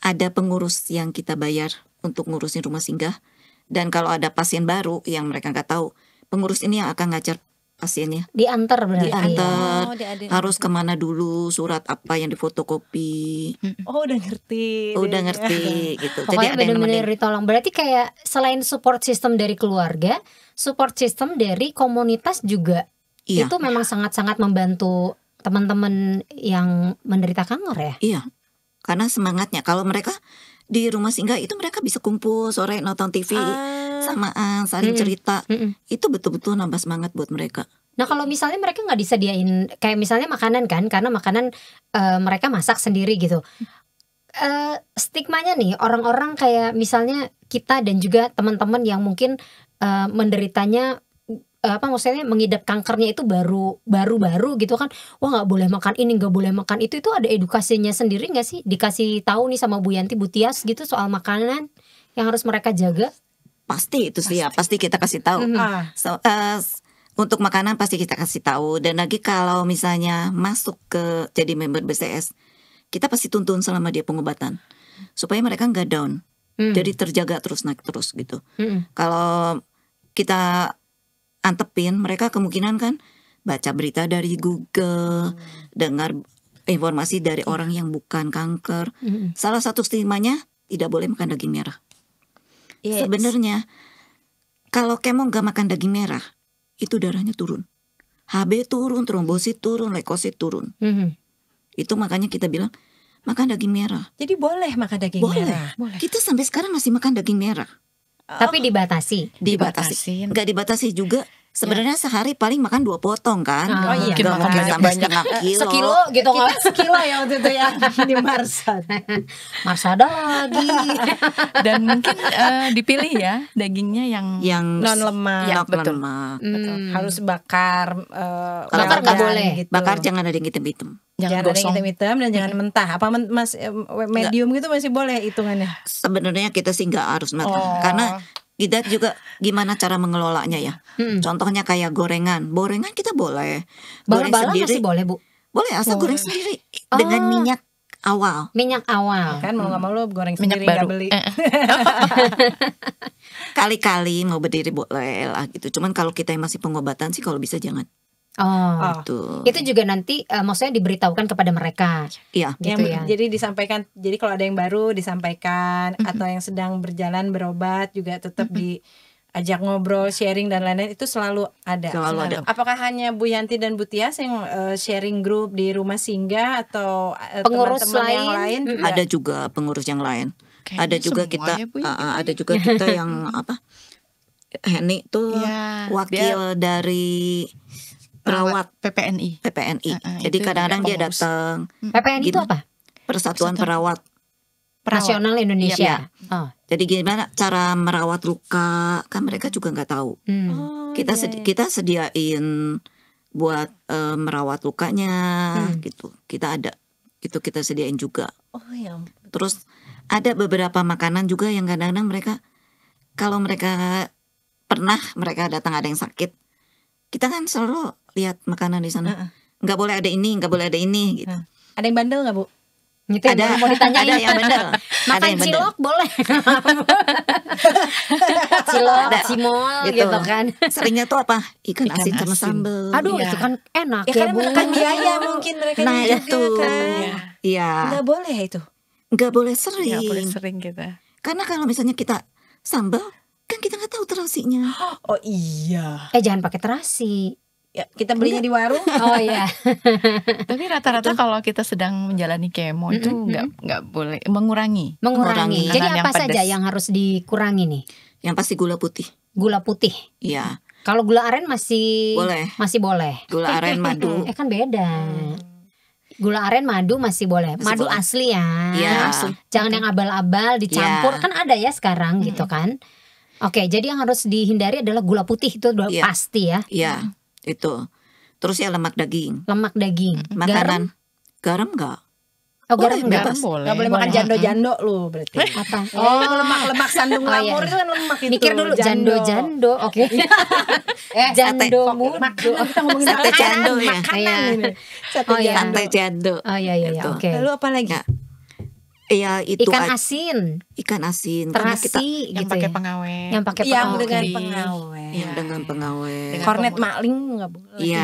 Speaker 3: ada pengurus yang kita bayar untuk ngurusin rumah singgah. Dan kalau ada pasien baru yang mereka nggak tahu, pengurus ini yang akan ngajar pasiennya.
Speaker 2: Diantar berarti.
Speaker 3: Diantar,
Speaker 1: diadil.
Speaker 3: harus kemana dulu, surat apa yang difotokopi.
Speaker 1: Oh udah ngerti.
Speaker 3: Udah ngerti gitu. Jadi
Speaker 2: Pokoknya
Speaker 3: ada yang
Speaker 2: benar-benar
Speaker 3: nemenin.
Speaker 2: ditolong. Berarti kayak selain support system dari keluarga, support system dari komunitas juga.
Speaker 3: Iya.
Speaker 2: Itu memang sangat-sangat membantu teman-teman yang menderita kanker ya.
Speaker 3: Iya. Karena semangatnya kalau mereka di rumah singgah itu mereka bisa kumpul sore nonton TV samaan saling cerita. Itu betul-betul nambah semangat buat mereka.
Speaker 2: Nah kalau misalnya mereka nggak disediain kayak misalnya makanan kan, karena makanan mereka masak sendiri gitu. Stigmanya nih orang-orang kayak misalnya kita dan juga teman-teman yang mungkin menderitanya maksudnya mengidap kankernya itu baru gitu kan, wah nggak boleh makan ini, nggak boleh makan itu ada edukasinya sendiri nggak sih, dikasih tahu nih sama Bu Yanti, Bu Tias gitu soal makanan yang harus mereka jaga?
Speaker 3: Pasti itu sih ya, pasti kita kasih tahu. Untuk makanan pasti kita kasih tahu. Dan lagi kalau misalnya masuk ke jadi member BCS, kita pasti tuntun selama dia pengobatan supaya mereka nggak down, jadi terjaga terus naik terus gitu. Kalau kita antepin, mereka kemungkinan kan baca berita dari Google, dengar informasi dari orang yang bukan kanker. Salah satu stigmanya tidak boleh makan daging merah. Sebenarnya kalau kemo nggak makan daging merah, itu darahnya turun, HB turun, trombosit turun, leukosit turun. Itu makanya kita bilang makan daging merah.
Speaker 1: Jadi boleh makan daging merah.
Speaker 3: Boleh. Kita sampai sekarang masih makan daging merah.
Speaker 2: Tapi dibatasi.
Speaker 3: Dibatasin. Nggak dibatasi juga. Sebenarnya sehari paling makan 2 potong kan.
Speaker 1: Oh iya.
Speaker 3: Nggak mungkin sampai setengah kilo.
Speaker 2: Sekilo gitu kan.
Speaker 1: Sekilo ya waktu itu ya di Marsad.
Speaker 2: Marsada lagi.
Speaker 4: Dan mungkin dipilih ya dagingnya yang
Speaker 1: non lemak.
Speaker 4: Ya,
Speaker 3: non
Speaker 4: betul.
Speaker 3: lemak.
Speaker 1: Harus bakar.
Speaker 3: Kalau
Speaker 2: bakar nggak boleh.
Speaker 1: Gitu.
Speaker 3: Bakar jangan ada yang hitam-hitam.
Speaker 1: Jangan ada yang hitam-hitam dan jangan mentah. Apa medium gitu masih boleh hitungannya?
Speaker 3: Sebenarnya kita sih nggak harus matang. Karena kita juga gimana cara mengelolanya ya. Contohnya kayak gorengan kita boleh. Goreng
Speaker 2: Bala-bala
Speaker 3: sendiri
Speaker 2: masih boleh Bu?
Speaker 3: boleh, asal goreng sendiri dengan minyak awal.
Speaker 2: Minyak awal.
Speaker 1: Kan mau nggak mau lo goreng
Speaker 4: Minyak
Speaker 1: sendiri nggak
Speaker 4: baru.
Speaker 1: beli.
Speaker 3: Kali-kali mau berdiri boleh lah gitu. Cuman kalau kita yang masih pengobatan sih kalau bisa jangan. Gitu.
Speaker 2: Itu juga nanti maksudnya diberitahukan kepada mereka.
Speaker 3: Iya.
Speaker 2: Gitu ya.
Speaker 1: Jadi disampaikan. Jadi kalau ada yang baru disampaikan, atau yang sedang berjalan berobat juga tetap diajak ngobrol, sharing dan lain-lain, itu selalu ada.
Speaker 3: Selalu ada.
Speaker 1: Apakah hanya Bu Yanti dan Bu Tias yang sharing grup di rumah singgah atau
Speaker 2: Pengurus
Speaker 1: teman-teman yang
Speaker 2: lain?
Speaker 1: lain?
Speaker 3: Ada juga pengurus yang lain.
Speaker 4: Kayaknya
Speaker 3: Ada juga
Speaker 4: semua
Speaker 3: kita
Speaker 4: ya, Bu, ya.
Speaker 3: ada juga kita yang apa? Heni tuh
Speaker 4: Iya,
Speaker 3: wakil dari perawat
Speaker 4: PPNI.
Speaker 3: Jadi
Speaker 4: itu
Speaker 3: kadang-kadang
Speaker 4: juga
Speaker 3: dia
Speaker 4: pengurus.
Speaker 3: datang.
Speaker 2: PPN itu apa?
Speaker 3: Persatuan Perawat.
Speaker 2: Nasional Indonesia.
Speaker 3: Jadi gimana cara merawat luka? Kan mereka juga nggak tahu. Kita sediain buat merawat lukanya gitu. Kita ada. Itu kita sediain juga.
Speaker 1: Oh ya.
Speaker 3: Terus ada beberapa makanan juga yang kadang-kadang mereka kalau mereka pernah mereka datang ada yang sakit, kita kan selalu lihat makanan di sana. Nggak boleh ada ini, nggak boleh ada ini gitu.
Speaker 1: Ada yang bandel nggak Bu?
Speaker 2: Gitu ya, baru mau ditanyain.
Speaker 3: Ada yang bandel. Ada
Speaker 2: Makan
Speaker 3: yang bandel.
Speaker 2: cilok boleh. Cilok,
Speaker 3: Ada.
Speaker 2: cimol gitu kan.
Speaker 3: Seringnya tuh apa? Ikan asin sama
Speaker 4: asin.
Speaker 3: sambal.
Speaker 2: Aduh
Speaker 4: Iya.
Speaker 2: itu kan enak
Speaker 1: Ya
Speaker 2: ya,
Speaker 1: karena
Speaker 2: Bu.
Speaker 1: menekan biaya mungkin mereka
Speaker 3: Nah
Speaker 1: juga
Speaker 3: itu,
Speaker 1: kan.
Speaker 3: iya,
Speaker 1: Nggak boleh itu.
Speaker 3: nggak boleh sering.
Speaker 4: Nggak boleh sering kita.
Speaker 3: Karena kalau misalnya kita sambal, kan kita nggak tahu terasinya.
Speaker 1: Oh iya.
Speaker 2: Jangan pakai terasi.
Speaker 1: Ya, kita belinya di warung.
Speaker 2: Oh iya.
Speaker 4: Tapi rata-rata kalau kita sedang menjalani kemo itu nggak boleh mengurangi.
Speaker 2: Mengurangi.
Speaker 3: Mengurangi.
Speaker 2: Jadi
Speaker 4: Makanan
Speaker 2: apa
Speaker 4: yang
Speaker 2: saja
Speaker 4: pedas.
Speaker 2: yang harus dikurangi nih?
Speaker 3: Yang pasti gula putih.
Speaker 2: Gula putih.
Speaker 3: Iya,
Speaker 2: Kalau gula aren masih
Speaker 3: boleh.
Speaker 2: Masih boleh.
Speaker 3: Gula aren, madu.
Speaker 2: Kan beda. Gula aren, madu masih boleh.
Speaker 3: Masih
Speaker 2: Madu
Speaker 3: boleh.
Speaker 2: asli ya.
Speaker 3: Iya.
Speaker 2: Jangan yang abal-abal dicampur.
Speaker 3: Iya.
Speaker 2: Kan ada ya sekarang gitu kan. Oke, jadi yang harus dihindari adalah gula putih, itu udah
Speaker 3: Iya.
Speaker 2: pasti ya.
Speaker 3: Iya, itu. Terus ya lemak daging.
Speaker 2: Lemak daging. Garam.
Speaker 3: Makanan. Garam nggak?
Speaker 2: Oh, garam
Speaker 3: Boleh,
Speaker 2: enggak.
Speaker 3: bebas.
Speaker 4: Boleh.
Speaker 1: Nggak boleh makan jando-jando lu berarti.
Speaker 2: Apa?
Speaker 1: Oh, lemak-lemak sandung
Speaker 2: Oh, iya.
Speaker 1: lamur itu kan lemak itu.
Speaker 2: Mikir dulu jando-jando. Oke. Jando mudo.
Speaker 1: Kita ngomongin
Speaker 3: Sate
Speaker 1: makanan,
Speaker 3: jando ya.
Speaker 1: makanan
Speaker 2: Iya.
Speaker 1: ini. Sate
Speaker 2: Oh, iya.
Speaker 1: jando.
Speaker 3: Sate jando.
Speaker 2: Oh iya iya iya,
Speaker 3: Gitu.
Speaker 2: oke.
Speaker 1: Lalu apa lagi?
Speaker 3: Ya. Iya itu
Speaker 2: Ikan asin,
Speaker 3: ikan asin karena kita
Speaker 2: terasi
Speaker 4: yang
Speaker 2: gitu
Speaker 4: pakai
Speaker 2: ya.
Speaker 4: pengawet.
Speaker 2: Yang pakai
Speaker 1: Yang
Speaker 2: pengawet.
Speaker 1: dengan
Speaker 4: Oke.
Speaker 1: pengawet.
Speaker 3: yang dengan pengawet.
Speaker 4: Dengan
Speaker 1: Kornet
Speaker 4: pengawet.
Speaker 1: maling nggak boleh.
Speaker 3: Iya.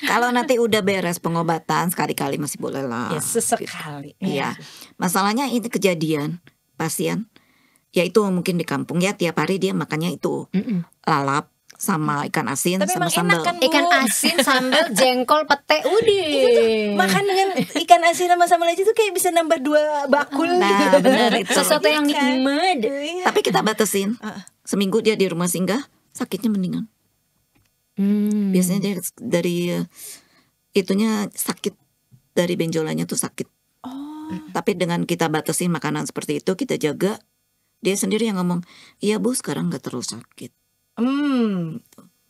Speaker 3: Kalau nanti udah beres pengobatan sekali-kali masih boleh lah.
Speaker 1: Ya sesekali.
Speaker 3: Iya. Masalahnya ini kejadian pasien, ya itu mungkin di kampung ya tiap hari dia makannya itu lalap sama ikan asin
Speaker 1: Tapi
Speaker 3: sama
Speaker 1: emang enak
Speaker 3: sambal.
Speaker 1: kan, Bu?
Speaker 2: Ikan asin, sambal, jengkol, pete, udih.
Speaker 1: Makan dengan ikan asin sama sambal aja tuh kayak bisa nambah 2 bakul
Speaker 3: Nah,
Speaker 1: gitu.
Speaker 3: benar itu.
Speaker 2: Sesuatu yang nikmat.
Speaker 1: Iya.
Speaker 3: Tapi kita batasin. Seminggu dia di rumah singgah, sakitnya mendingan. Biasanya dia dari itunya sakit, dari benjolannya tuh sakit. Tapi dengan kita batasin makanan seperti itu, kita jaga, dia sendiri yang ngomong, iya Bu sekarang gak terlalu sakit.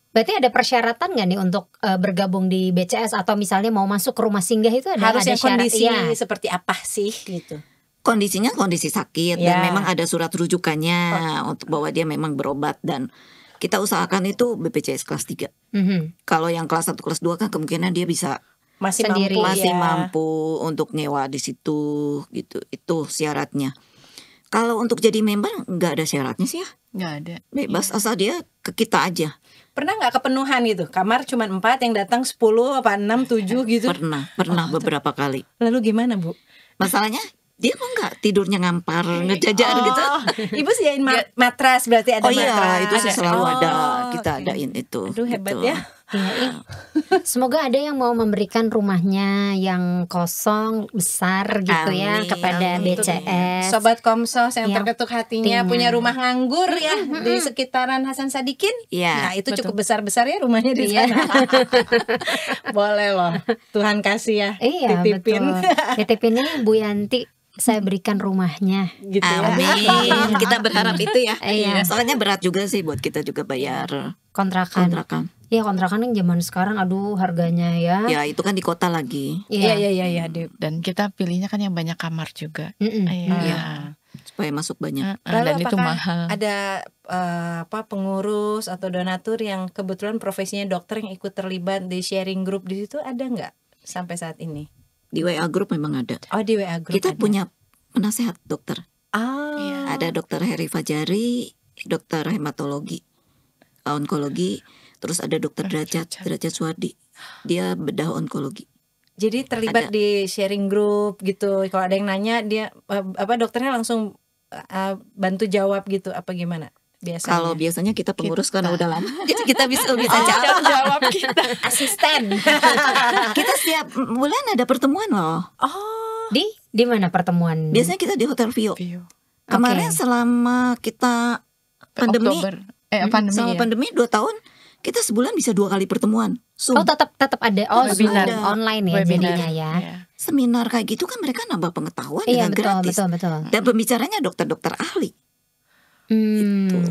Speaker 2: Berarti ada persyaratan nggak nih untuk bergabung di BCS atau misalnya mau masuk ke rumah singgah itu
Speaker 1: Harus
Speaker 2: ada
Speaker 1: yang kondisi
Speaker 2: Iya.
Speaker 1: seperti apa sih gitu.
Speaker 3: Kondisinya kondisi sakit dan
Speaker 1: Ya.
Speaker 3: memang ada surat rujukannya untuk bahwa dia memang berobat, dan kita usahakan itu BPJS kelas 3. Kalau yang kelas 1 kelas 2 kan kemungkinan dia bisa
Speaker 1: Masih
Speaker 2: Sendiri.
Speaker 1: mampu
Speaker 3: masih
Speaker 1: ya.
Speaker 3: mampu untuk nyewa di situ gitu. Itu syaratnya. Kalau untuk jadi member nggak ada syaratnya sih ya.
Speaker 4: Nggak ada.
Speaker 3: Bebas asal dia ke kita aja.
Speaker 1: Pernah nggak kepenuhan gitu? Kamar cuma 4 yang datang 10 apa 6 7 gitu.
Speaker 3: Pernah beberapa kali.
Speaker 1: Lalu gimana, Bu?
Speaker 3: Masalahnya dia kok nggak tidurnya ngampar ngejajar gitu.
Speaker 1: Ibu sediain matras berarti ada
Speaker 3: Oh iya,
Speaker 1: matras.
Speaker 3: itu sih selalu ada. Kita
Speaker 1: oke.
Speaker 3: adain itu.
Speaker 1: Aduh hebat
Speaker 3: gitu.
Speaker 1: ya.
Speaker 2: Iya. Semoga ada yang mau memberikan rumahnya yang kosong besar gitu ya
Speaker 3: Amin,
Speaker 2: kepada
Speaker 3: amin.
Speaker 2: BCS.
Speaker 1: Sobat Komsos yang
Speaker 2: Yang
Speaker 1: terketuk hatinya
Speaker 2: penting.
Speaker 1: punya rumah nganggur ya di sekitaran Hasan Sadikin.
Speaker 3: Iya,
Speaker 1: Nah, itu
Speaker 4: betul.
Speaker 1: cukup besar-besar ya rumahnya di
Speaker 2: Iya.
Speaker 1: sana. Boleh loh. Tuhan kasih ya.
Speaker 2: Iya
Speaker 1: Titipin.
Speaker 2: betul. Titipinnya Bu Yanti, saya berikan rumahnya.
Speaker 1: Gitu ya.
Speaker 3: Amin. Kita berharap itu ya.
Speaker 2: Iya.
Speaker 3: Soalnya berat juga sih buat kita juga bayar
Speaker 2: Kontrakan.
Speaker 3: kontrakan.
Speaker 2: Iya kontrakan yang zaman sekarang aduh harganya ya.
Speaker 3: Ya itu kan di kota lagi.
Speaker 1: Iya iya Dep.
Speaker 4: Dan kita pilihnya kan yang banyak kamar juga.
Speaker 2: Mm-mm.
Speaker 4: Iya.
Speaker 3: Supaya masuk banyak.
Speaker 1: Lalu
Speaker 4: Dan itu
Speaker 1: apakah
Speaker 4: mahal.
Speaker 1: ada pengurus atau donatur yang kebetulan profesinya dokter yang ikut terlibat di sharing group di situ, ada nggak sampai saat ini?
Speaker 3: Di WA group memang ada.
Speaker 1: Oh, di WA group
Speaker 3: Kita
Speaker 1: ada.
Speaker 3: punya penasehat dokter.
Speaker 1: Ah.
Speaker 3: Ada dokter Heri Fajari, dokter hematologi, onkologi, terus ada dokter Derajat Suwardi. Dia bedah onkologi.
Speaker 1: Jadi terlibat
Speaker 3: Ada.
Speaker 1: di sharing group gitu. Kalau ada yang nanya dia dokternya langsung bantu jawab gitu apa gimana biasanya?
Speaker 3: Kalau biasanya kita pengurus karena udah lama, jadi kita bisa jawab.
Speaker 1: asisten.
Speaker 3: Kita setiap bulan ada pertemuan loh.
Speaker 1: Oh.
Speaker 2: Di mana pertemuan?
Speaker 3: Biasanya kita di Hotel Vio. Kemarin
Speaker 2: Oke.
Speaker 3: selama kita pandemi,
Speaker 4: Oktober. Pandemi
Speaker 3: selama
Speaker 4: ya.
Speaker 3: pandemi 2 tahun, kita sebulan bisa 2 kali pertemuan. Zoom.
Speaker 2: Oh tetap ada. Oh
Speaker 4: Webinar.
Speaker 2: Zoom online ya
Speaker 4: Webinar.
Speaker 2: jadinya ya.
Speaker 4: Iya.
Speaker 3: Seminar kayak gitu kan mereka nambah pengetahuan
Speaker 2: Iya
Speaker 3: dengan
Speaker 2: betul
Speaker 3: gratis.
Speaker 2: betul.
Speaker 3: Dan pembicaranya dokter-dokter ahli.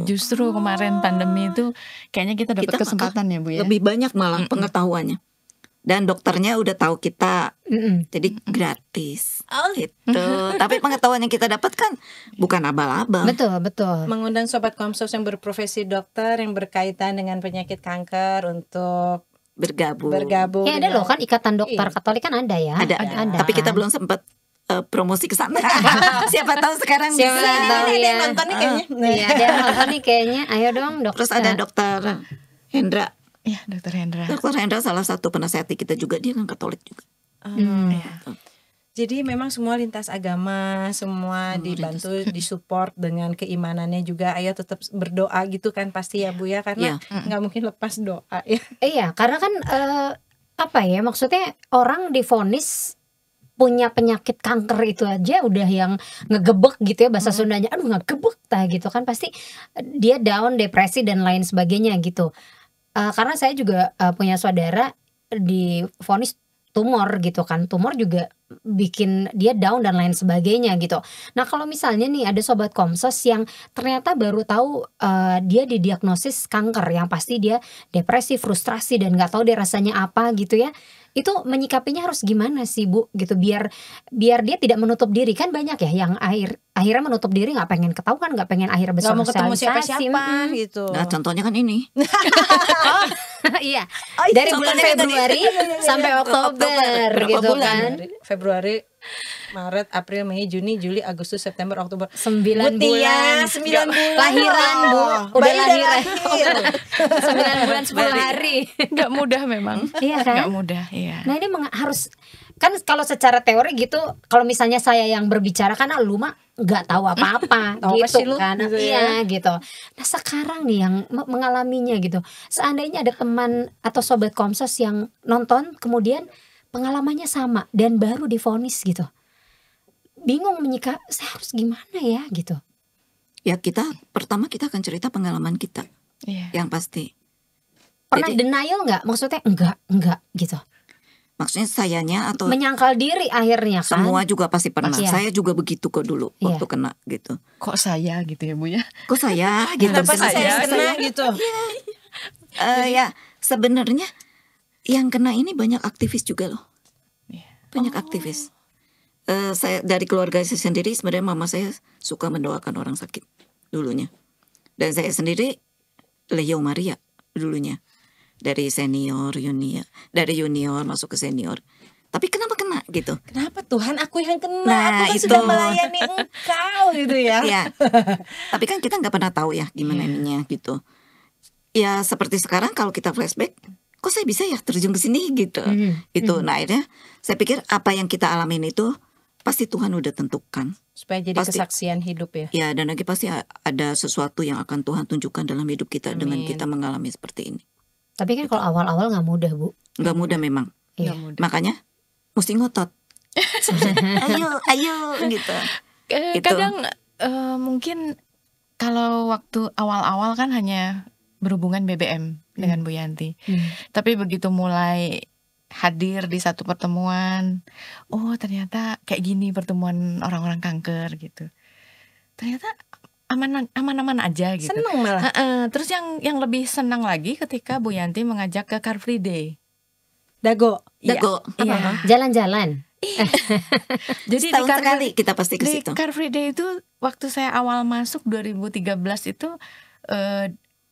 Speaker 4: Justru kemarin pandemi itu kayaknya kita dapat
Speaker 3: Kita
Speaker 4: kesempatan ya Bu ya.
Speaker 3: Lebih banyak malah pengetahuannya. Dan dokternya udah tahu kita, jadi gratis.
Speaker 1: Oh.
Speaker 3: Gitu. Tapi pengetahuan yang kita dapatkan bukan abal-abal.
Speaker 2: Betul.
Speaker 1: Mengundang sobat Komsos yang berprofesi dokter yang berkaitan dengan penyakit kanker untuk
Speaker 3: Bergabung.
Speaker 2: Ya ada loh kan Ikatan Dokter
Speaker 1: Iya.
Speaker 2: Katolik kan ada ya.
Speaker 3: Ada. Tapi kita belum sempat promosi ke sana. Siapa tahu sekarang
Speaker 2: Siapa
Speaker 3: bisa.
Speaker 2: tahu
Speaker 1: Ada
Speaker 2: ya.
Speaker 1: yang nonton nih kayaknya.
Speaker 2: Iya ada yang nonton nih kayaknya. Ayo dong dokter.
Speaker 3: Terus ada dokter Hendra.
Speaker 4: Iya, Dokter Hendra.
Speaker 3: Dokter Hendra salah satu penasehat kita juga, dia kan Katolik juga.
Speaker 1: Jadi memang semua lintas agama, semua dibantu, disupport dengan keimanannya juga. Ayo tetap berdoa gitu kan pasti ya Bu ya, karena nggak mungkin lepas doa ya.
Speaker 2: Iya karena kan apa ya maksudnya orang divonis punya penyakit kanker itu aja udah yang ngegebek gitu ya bahasa Sundanya, aduh ngegebek gitu kan pasti dia down, depresi dan lain sebagainya gitu. Karena saya juga punya saudara divonis tumor gitu kan, tumor juga bikin dia down dan lain sebagainya gitu. Nah kalau misalnya nih ada sobat Komsos yang ternyata baru tahu dia didiagnosis kanker, yang pasti dia depresi, frustrasi dan nggak tahu dia rasanya apa gitu ya, itu menyikapinya harus gimana sih Bu gitu biar dia tidak menutup diri. Kan banyak ya yang akhirnya menutup diri, nggak pengen ketahuan, nggak pengen akhirnya
Speaker 1: Nggak mau ketemu
Speaker 2: bersosialisasi.
Speaker 1: siapa-siapa gitu.
Speaker 3: Nah contohnya kan ini.
Speaker 2: Iya
Speaker 1: Oh, iya,
Speaker 2: dari
Speaker 3: contohnya
Speaker 2: bulan
Speaker 3: tadi.
Speaker 2: Februari sampai Oktober
Speaker 3: Berapa
Speaker 2: gitu
Speaker 3: bulan?
Speaker 2: kan.
Speaker 1: Februari Maret, April, Mei, Juni, Juli, Agustus, September, Oktober.
Speaker 2: 9
Speaker 1: Bu
Speaker 2: bulan.
Speaker 1: Tia, 9 bulan.
Speaker 2: Lahiran, Bu. Udah
Speaker 1: Bayi
Speaker 2: lahiran.
Speaker 1: lahir.
Speaker 2: 9 bulan 10 hari.
Speaker 4: Nggak mudah memang.
Speaker 2: Iya kan?
Speaker 4: Nggak mudah, iya.
Speaker 2: Nah ini harus kan kalau secara teori gitu, kalau misalnya saya yang berbicara karena lu mah nggak tahu apa-apa
Speaker 1: Tahu apa
Speaker 2: gitu
Speaker 1: sih lu?
Speaker 2: kan,
Speaker 1: Gitu ya.
Speaker 2: iya gitu. Nah sekarang nih yang mengalaminya gitu, seandainya ada teman atau sobat Komsos yang nonton kemudian pengalamannya sama dan baru divonis gitu, bingung menyikap, saya harus gimana ya gitu.
Speaker 3: Ya pertama kita akan cerita pengalaman kita
Speaker 4: Iya.
Speaker 3: yang pasti.
Speaker 2: Pernah
Speaker 3: Jadi-
Speaker 2: denial nggak? Maksudnya enggak gitu.
Speaker 3: Maksudnya sayanya atau
Speaker 2: Menyangkal diri akhirnya kan.
Speaker 3: semua juga pasti pernah.
Speaker 2: Iya.
Speaker 3: Saya juga begitu kok dulu
Speaker 2: Iya.
Speaker 3: waktu kena gitu.
Speaker 4: Kok saya gitu ya Bu ya?
Speaker 3: Kok saya gitu.
Speaker 1: Kenapa sih
Speaker 4: saya-
Speaker 1: saya kena gitu?
Speaker 3: Ya sebenarnya yang kena ini banyak aktivis juga loh.
Speaker 4: Iya.
Speaker 3: Banyak aktivis. Saya dari keluarga saya sendiri sebenarnya mama saya suka mendoakan orang sakit dulunya. Dan saya sendiri Leo Maria dulunya. Dari junior masuk ke senior. Tapi kenapa kena gitu?
Speaker 1: Kenapa Tuhan aku yang kena?
Speaker 3: Nah,
Speaker 1: aku kan
Speaker 3: itu.
Speaker 1: sudah melayani Engkau gitu ya.
Speaker 3: Ya. Tapi kan kita nggak pernah tahu ya gimana ininya gitu. Ya seperti sekarang kalau kita flashback, kok saya bisa ya terjun ke sini gitu. Itu. Nah akhirnya saya pikir apa yang kita alamin itu pasti Tuhan udah tentukan.
Speaker 1: Supaya jadi
Speaker 3: Pasti.
Speaker 1: kesaksian hidup ya.
Speaker 3: Ya dan lagi pasti ada sesuatu yang akan Tuhan tunjukkan dalam hidup kita dengan
Speaker 1: Amin.
Speaker 3: kita mengalami seperti ini.
Speaker 2: Tapi kan kalau awal-awal nggak mudah Bu.
Speaker 3: Nggak mudah memang.
Speaker 2: Iya.
Speaker 1: Nggak mudah.
Speaker 3: Makanya mesti ngotot. ayo gitu. Itu.
Speaker 4: Kadang mungkin kalau waktu awal-awal kan hanya berhubungan BBM dengan Bu Yanti. Tapi begitu mulai hadir di satu pertemuan, oh ternyata kayak gini pertemuan orang-orang kanker gitu. Ternyata aman-aman aja gitu.
Speaker 1: Seneng malah.
Speaker 4: Terus yang lebih senang lagi ketika Bu Yanti mengajak ke Car Free Day.
Speaker 1: Dago.
Speaker 3: Dago.
Speaker 4: Iya.
Speaker 2: Jalan-jalan.
Speaker 4: Jadi
Speaker 3: Setahun sekali kita pasti ke
Speaker 4: di
Speaker 3: situ.
Speaker 4: Car Free Day itu waktu saya awal masuk 2013 itu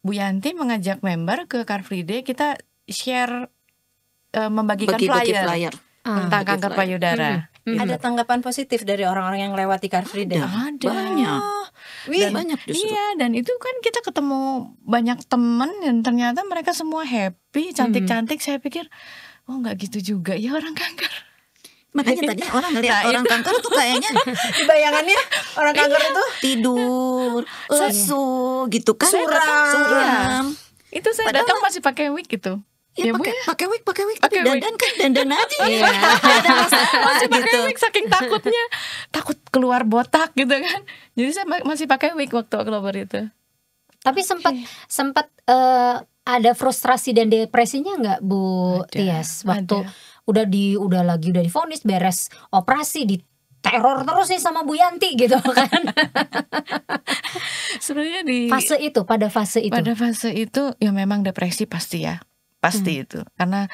Speaker 4: Bu Yanti mengajak member ke Car Free Day, kita share membagikan
Speaker 3: Bagi-bagi
Speaker 4: flyer
Speaker 3: flyer.
Speaker 4: tentang
Speaker 3: bagi
Speaker 4: kanker
Speaker 3: flyer.
Speaker 4: payudara. Gitu.
Speaker 1: Ada tanggapan positif dari orang-orang yang lewati Car Free Day.
Speaker 3: Ada. Banyak.
Speaker 1: Wih,
Speaker 3: Banyak justru.
Speaker 4: Iya, dan itu kan kita ketemu banyak temen dan ternyata mereka semua happy, cantik-cantik. Saya pikir, oh nggak gitu juga ya orang kanker.
Speaker 3: Makanya tadi orang ngeliat orang kanker tuh kayaknya
Speaker 1: bayangannya orang kanker itu
Speaker 3: tidur, lesu gitu kan.
Speaker 1: Suram.
Speaker 4: Itu saya
Speaker 3: Padahal-
Speaker 4: datang masih pakai wig gitu.
Speaker 3: Ya,
Speaker 4: Bu,
Speaker 3: pakai wig, tapi
Speaker 4: Pakai wig.
Speaker 3: dandan kan dandan aja.
Speaker 2: Iya.
Speaker 3: Ada masalah
Speaker 4: Masih pakai
Speaker 3: gitu.
Speaker 4: wig saking takutnya, takut keluar botak gitu kan. Jadi saya masih pakai wig waktu Oktober itu.
Speaker 2: Tapi sempat ada frustrasi dan depresinya nggak Bu
Speaker 4: Ada,
Speaker 2: Tias waktu
Speaker 4: ada.
Speaker 2: udah divonis beres operasi di teror terus nih sama Bu Yanti gitu kan.
Speaker 4: Sebenarnya
Speaker 2: pada fase itu.
Speaker 4: pada fase itu ya memang depresi pasti ya. Pasti itu. Karena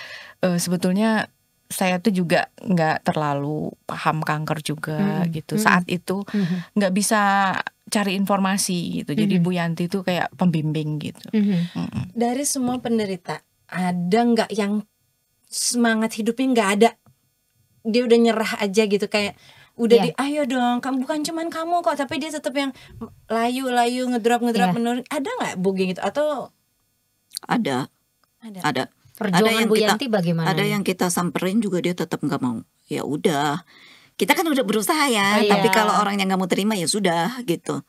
Speaker 4: sebetulnya saya tuh juga nggak terlalu paham kanker juga gitu. Saat itu nggak bisa cari informasi gitu. Jadi Bu Yanti tuh kayak pembimbing gitu.
Speaker 1: dari semua penderita. Ada nggak yang semangat hidupnya nggak ada? Dia udah nyerah aja gitu kayak udah
Speaker 2: Iya.
Speaker 1: ayo dong, kamu bukan cuman kamu kok, tapi dia tetap yang layu ngedrop
Speaker 2: Iya.
Speaker 1: menurun. Ada nggak Bu gitu atau
Speaker 3: Ada.
Speaker 2: Perjuangan
Speaker 3: yang
Speaker 2: Bu
Speaker 3: kita-
Speaker 2: Yanti bagaimana?
Speaker 3: Ada yang kita samperin juga dia tetap nggak mau. Ya udah, kita kan udah berusaha ya.
Speaker 2: Iya.
Speaker 3: Tapi kalau orang yang nggak mau terima ya sudah gitu.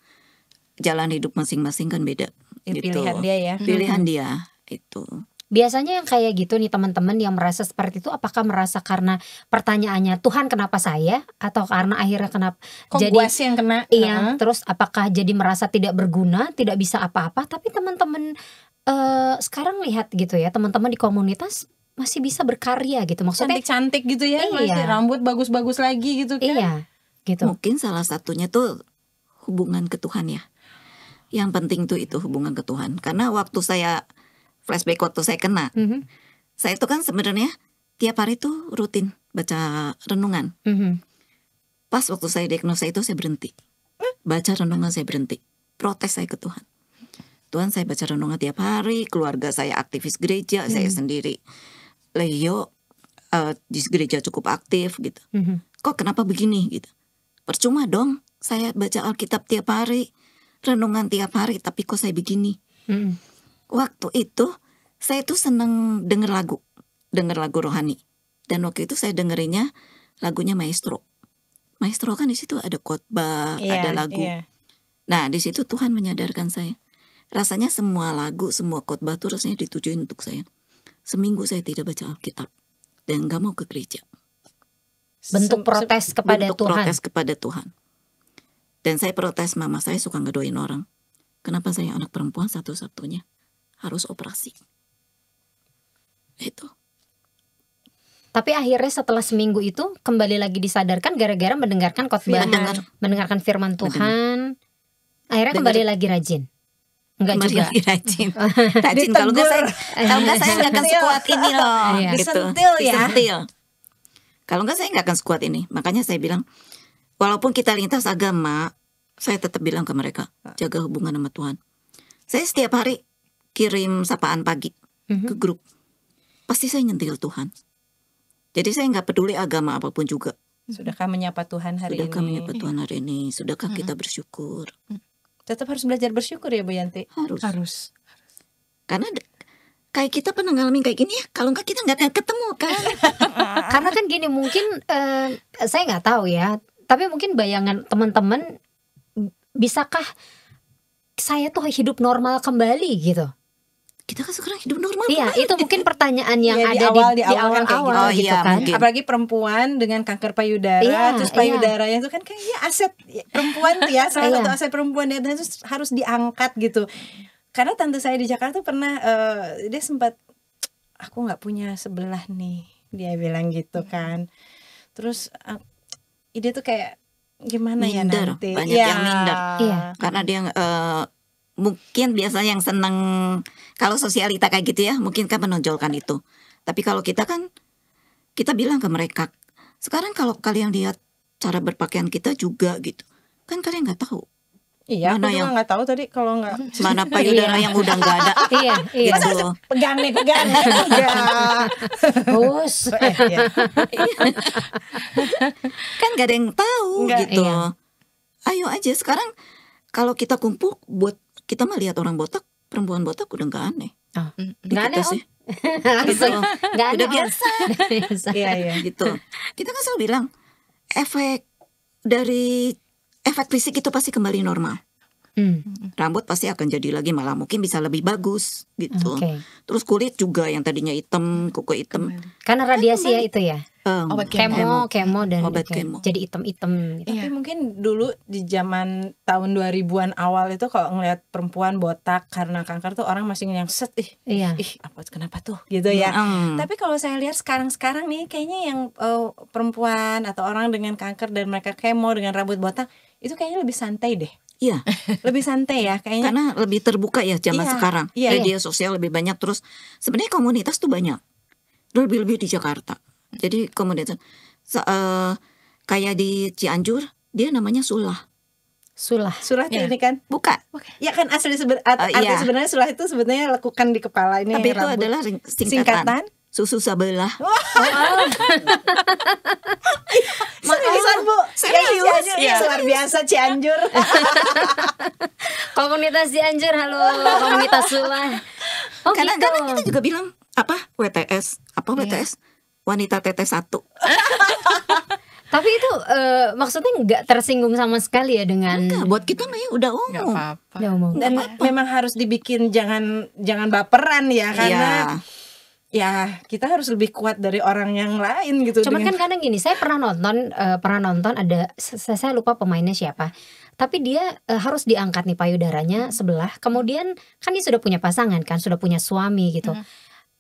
Speaker 3: Jalan hidup masing-masing kan beda. Gitu.
Speaker 1: pilihan dia ya?
Speaker 3: Pilihan dia itu.
Speaker 2: Biasanya yang kayak gitu nih teman-teman yang merasa seperti itu, apakah merasa karena pertanyaannya Tuhan kenapa saya, atau karena akhirnya kenapa
Speaker 1: Kok
Speaker 2: jadi
Speaker 1: gua sih yang kena?
Speaker 2: iya, terus apakah jadi merasa tidak berguna, tidak bisa apa-apa? Tapi teman-teman sekarang lihat gitu ya, teman-teman di komunitas masih bisa berkarya gitu, maksudnya
Speaker 1: Cantik-cantik gitu ya,
Speaker 2: Iya.
Speaker 1: masih rambut bagus-bagus lagi gitu kan?
Speaker 2: iya gitu.
Speaker 3: Mungkin salah satunya tuh hubungan ke Tuhan ya. Yang penting tuh itu hubungan ke Tuhan. Karena waktu saya flashback waktu saya kena,
Speaker 2: Mhm,
Speaker 3: saya itu kan sebenarnya tiap hari tuh rutin baca renungan.
Speaker 2: mhm.
Speaker 3: Pas waktu saya diagnosa itu saya berhenti. Baca renungan saya berhenti. Protes saya ke Tuhan. Tuhan, saya baca renungan tiap hari, keluarga saya aktivis gereja, saya sendiri Leo di gereja cukup aktif gitu.
Speaker 2: Mhm.
Speaker 3: kok kenapa begini gitu. Percuma dong saya baca Alkitab tiap hari, renungan tiap hari, tapi kok saya begini. Waktu itu saya tuh seneng denger lagu rohani. Dan waktu itu saya dengerinnya lagunya Maestro. Maestro kan di situ ada khotbah, ada lagu. Nah di situ Tuhan menyadarkan saya. Rasanya semua lagu, semua khotbah itu rasanya ditujuin untuk saya. Seminggu saya tidak baca Alkitab dan gak mau ke gereja.
Speaker 2: Bentuk protes kepada
Speaker 3: bentuk
Speaker 2: Tuhan.
Speaker 3: Protes kepada Tuhan. Dan saya protes, mama saya suka ngedoain orang. Kenapa saya anak perempuan satu-satunya harus operasi? Itu.
Speaker 2: Tapi akhirnya setelah seminggu itu kembali lagi disadarkan gara-gara mendengarkan khotbah, mendengarkan firman Tuhan. Akhirnya kembali lagi rajin. Enggak
Speaker 3: kembali
Speaker 2: juga.
Speaker 3: Lagi rajin. Rajin kalau enggak saya enggak akan sekuat ini loh.
Speaker 2: Iya.
Speaker 3: Gitu.
Speaker 1: Disentil ya.
Speaker 3: Disentil. Kalau enggak saya enggak akan sekuat ini. Makanya saya bilang, walaupun kita lintas agama, saya tetap bilang ke mereka, jaga hubungan sama Tuhan. Saya setiap hari kirim sapaan pagi ke grup. Pasti saya nyentil Tuhan. Jadi saya nggak peduli agama apapun juga.
Speaker 1: Sudahkah menyapa Tuhan hari
Speaker 3: Sudahkah
Speaker 1: ini?
Speaker 3: menyapa Tuhan hari ini? Sudahkah kita bersyukur?
Speaker 1: Tetap harus belajar bersyukur ya Bu Yanti.
Speaker 3: Harus. Karena kayak kita pernah ngalamin kayak gini ya. Kalau nggak kita nggak akan ketemu kan.
Speaker 2: Karena kan gini mungkin saya nggak tahu ya. Tapi mungkin bayangan teman-teman, bisakah saya tuh hidup normal kembali gitu?
Speaker 3: Kita kan sekarang hidup normal.
Speaker 2: Iya, itu mungkin pertanyaan yang
Speaker 1: Ya,
Speaker 2: ada di awal-awal
Speaker 3: gitu.
Speaker 2: gitu
Speaker 3: Oh, iya,
Speaker 2: kan.
Speaker 3: mungkin.
Speaker 1: Apalagi perempuan dengan kanker payudara,
Speaker 2: Iya,
Speaker 1: terus payudaranya itu kan kayaknya aset perempuan tuh ya, salah satu aset perempuan dan itu harus diangkat gitu. Karena tante saya di Jakarta pernah dia sempat, aku nggak punya sebelah nih, dia bilang gitu kan. Terus ide tuh kayak gimana
Speaker 3: minder,
Speaker 1: ya nanti?
Speaker 3: banyak yang minder.
Speaker 2: Iya.
Speaker 3: Karena dia mungkin biasanya yang seneng kalau sosialita kayak gitu ya, mungkin kan menonjolkan itu. Tapi kalau kita kan, kita bilang ke mereka, sekarang kalau kalian lihat cara berpakaian kita juga gitu, kan kalian nggak tahu.
Speaker 1: Iya,
Speaker 3: mana
Speaker 1: aku juga nggak tahu tadi kalau nggak
Speaker 3: mana payudara yang udah nggak ada.
Speaker 2: Iya, iya.
Speaker 3: Gitu.
Speaker 1: pegang nih.
Speaker 2: Terus
Speaker 3: Kan nggak ada yang tahu
Speaker 1: Nggak,
Speaker 3: gitu.
Speaker 2: iya.
Speaker 3: Ayo aja sekarang kalau kita kumpul buat kita mah lihat orang botak, perempuan botak udah nggak aneh.
Speaker 2: Oh,
Speaker 3: Di
Speaker 2: nggak
Speaker 3: kita
Speaker 2: aneh, Om.
Speaker 3: sih.
Speaker 2: Langsung nggak aneh,
Speaker 3: Udah
Speaker 2: Om.
Speaker 3: biasa.
Speaker 2: Biasa.
Speaker 1: Iya.
Speaker 3: Gitu. Kita kan selalu bilang efek fisik itu pasti kembali normal. Rambut pasti akan jadi lagi, malah mungkin bisa lebih bagus gitu.
Speaker 2: Oke.
Speaker 3: Terus kulit juga yang tadinya hitam, kuku hitam.
Speaker 2: Karena radiasi ya itu ya.
Speaker 4: Obat
Speaker 2: Kemo dan
Speaker 3: Obat
Speaker 2: oke,
Speaker 3: kemo.
Speaker 2: jadi hitam-hitam gitu.
Speaker 1: Tapi mungkin dulu di zaman tahun 2000-an awal itu kalau ngelihat perempuan botak karena kanker tuh orang masih yang set
Speaker 2: Iya.
Speaker 1: apa kenapa tuh gitu ya.
Speaker 3: Mm.
Speaker 1: Tapi kalau saya lihat sekarang nih kayaknya yang perempuan atau orang dengan kanker dan mereka kemo dengan rambut botak itu kayaknya lebih santai deh.
Speaker 3: Iya,
Speaker 1: Lebih santai ya kayaknya.
Speaker 3: karena lebih terbuka ya zaman
Speaker 1: Iya,
Speaker 3: sekarang.
Speaker 1: iya.
Speaker 3: Media sosial lebih banyak, terus sebenarnya komunitas tuh banyak. Lebih-lebih di Jakarta. Jadi komunitas kayak di Cianjur, dia namanya Sulah.
Speaker 2: Sulah.
Speaker 1: Surah
Speaker 4: Iya.
Speaker 1: ini kan.
Speaker 3: Bukan.
Speaker 1: Ya kan asli arti
Speaker 3: iya.
Speaker 1: sebenarnya sulah itu sebenarnya lekukan di kepala ini.
Speaker 3: Tapi itu
Speaker 1: rambut.
Speaker 3: adalah
Speaker 1: singkatan.
Speaker 3: Susu Sabelah.
Speaker 1: Seriusan Bu?
Speaker 3: Serius,
Speaker 1: Cianjur,
Speaker 3: iya.
Speaker 1: luar biasa Cianjur.
Speaker 2: Komunitas Cianjur, halo komunitas Sulah. Oh gitu.
Speaker 3: Kadang-kadang kita juga bilang apa WTS, wanita tetes 1.
Speaker 2: Tapi itu maksudnya nggak tersinggung sama sekali ya dengan
Speaker 3: Enggak, buat kita mah ya udah
Speaker 4: Nggak
Speaker 3: umum.
Speaker 4: apa-apa.
Speaker 2: Ya, umum.
Speaker 1: Dan memang harus dibikin jangan baperan ya karena
Speaker 3: Iya.
Speaker 1: ya kita harus lebih kuat dari orang yang lain gitu.
Speaker 2: Cuman
Speaker 1: dengan-
Speaker 2: kan kadang gini, saya pernah nonton ada saya lupa pemainnya siapa. Tapi dia harus diangkat nih payudaranya sebelah. Kemudian kan dia sudah punya pasangan kan, sudah punya suami gitu.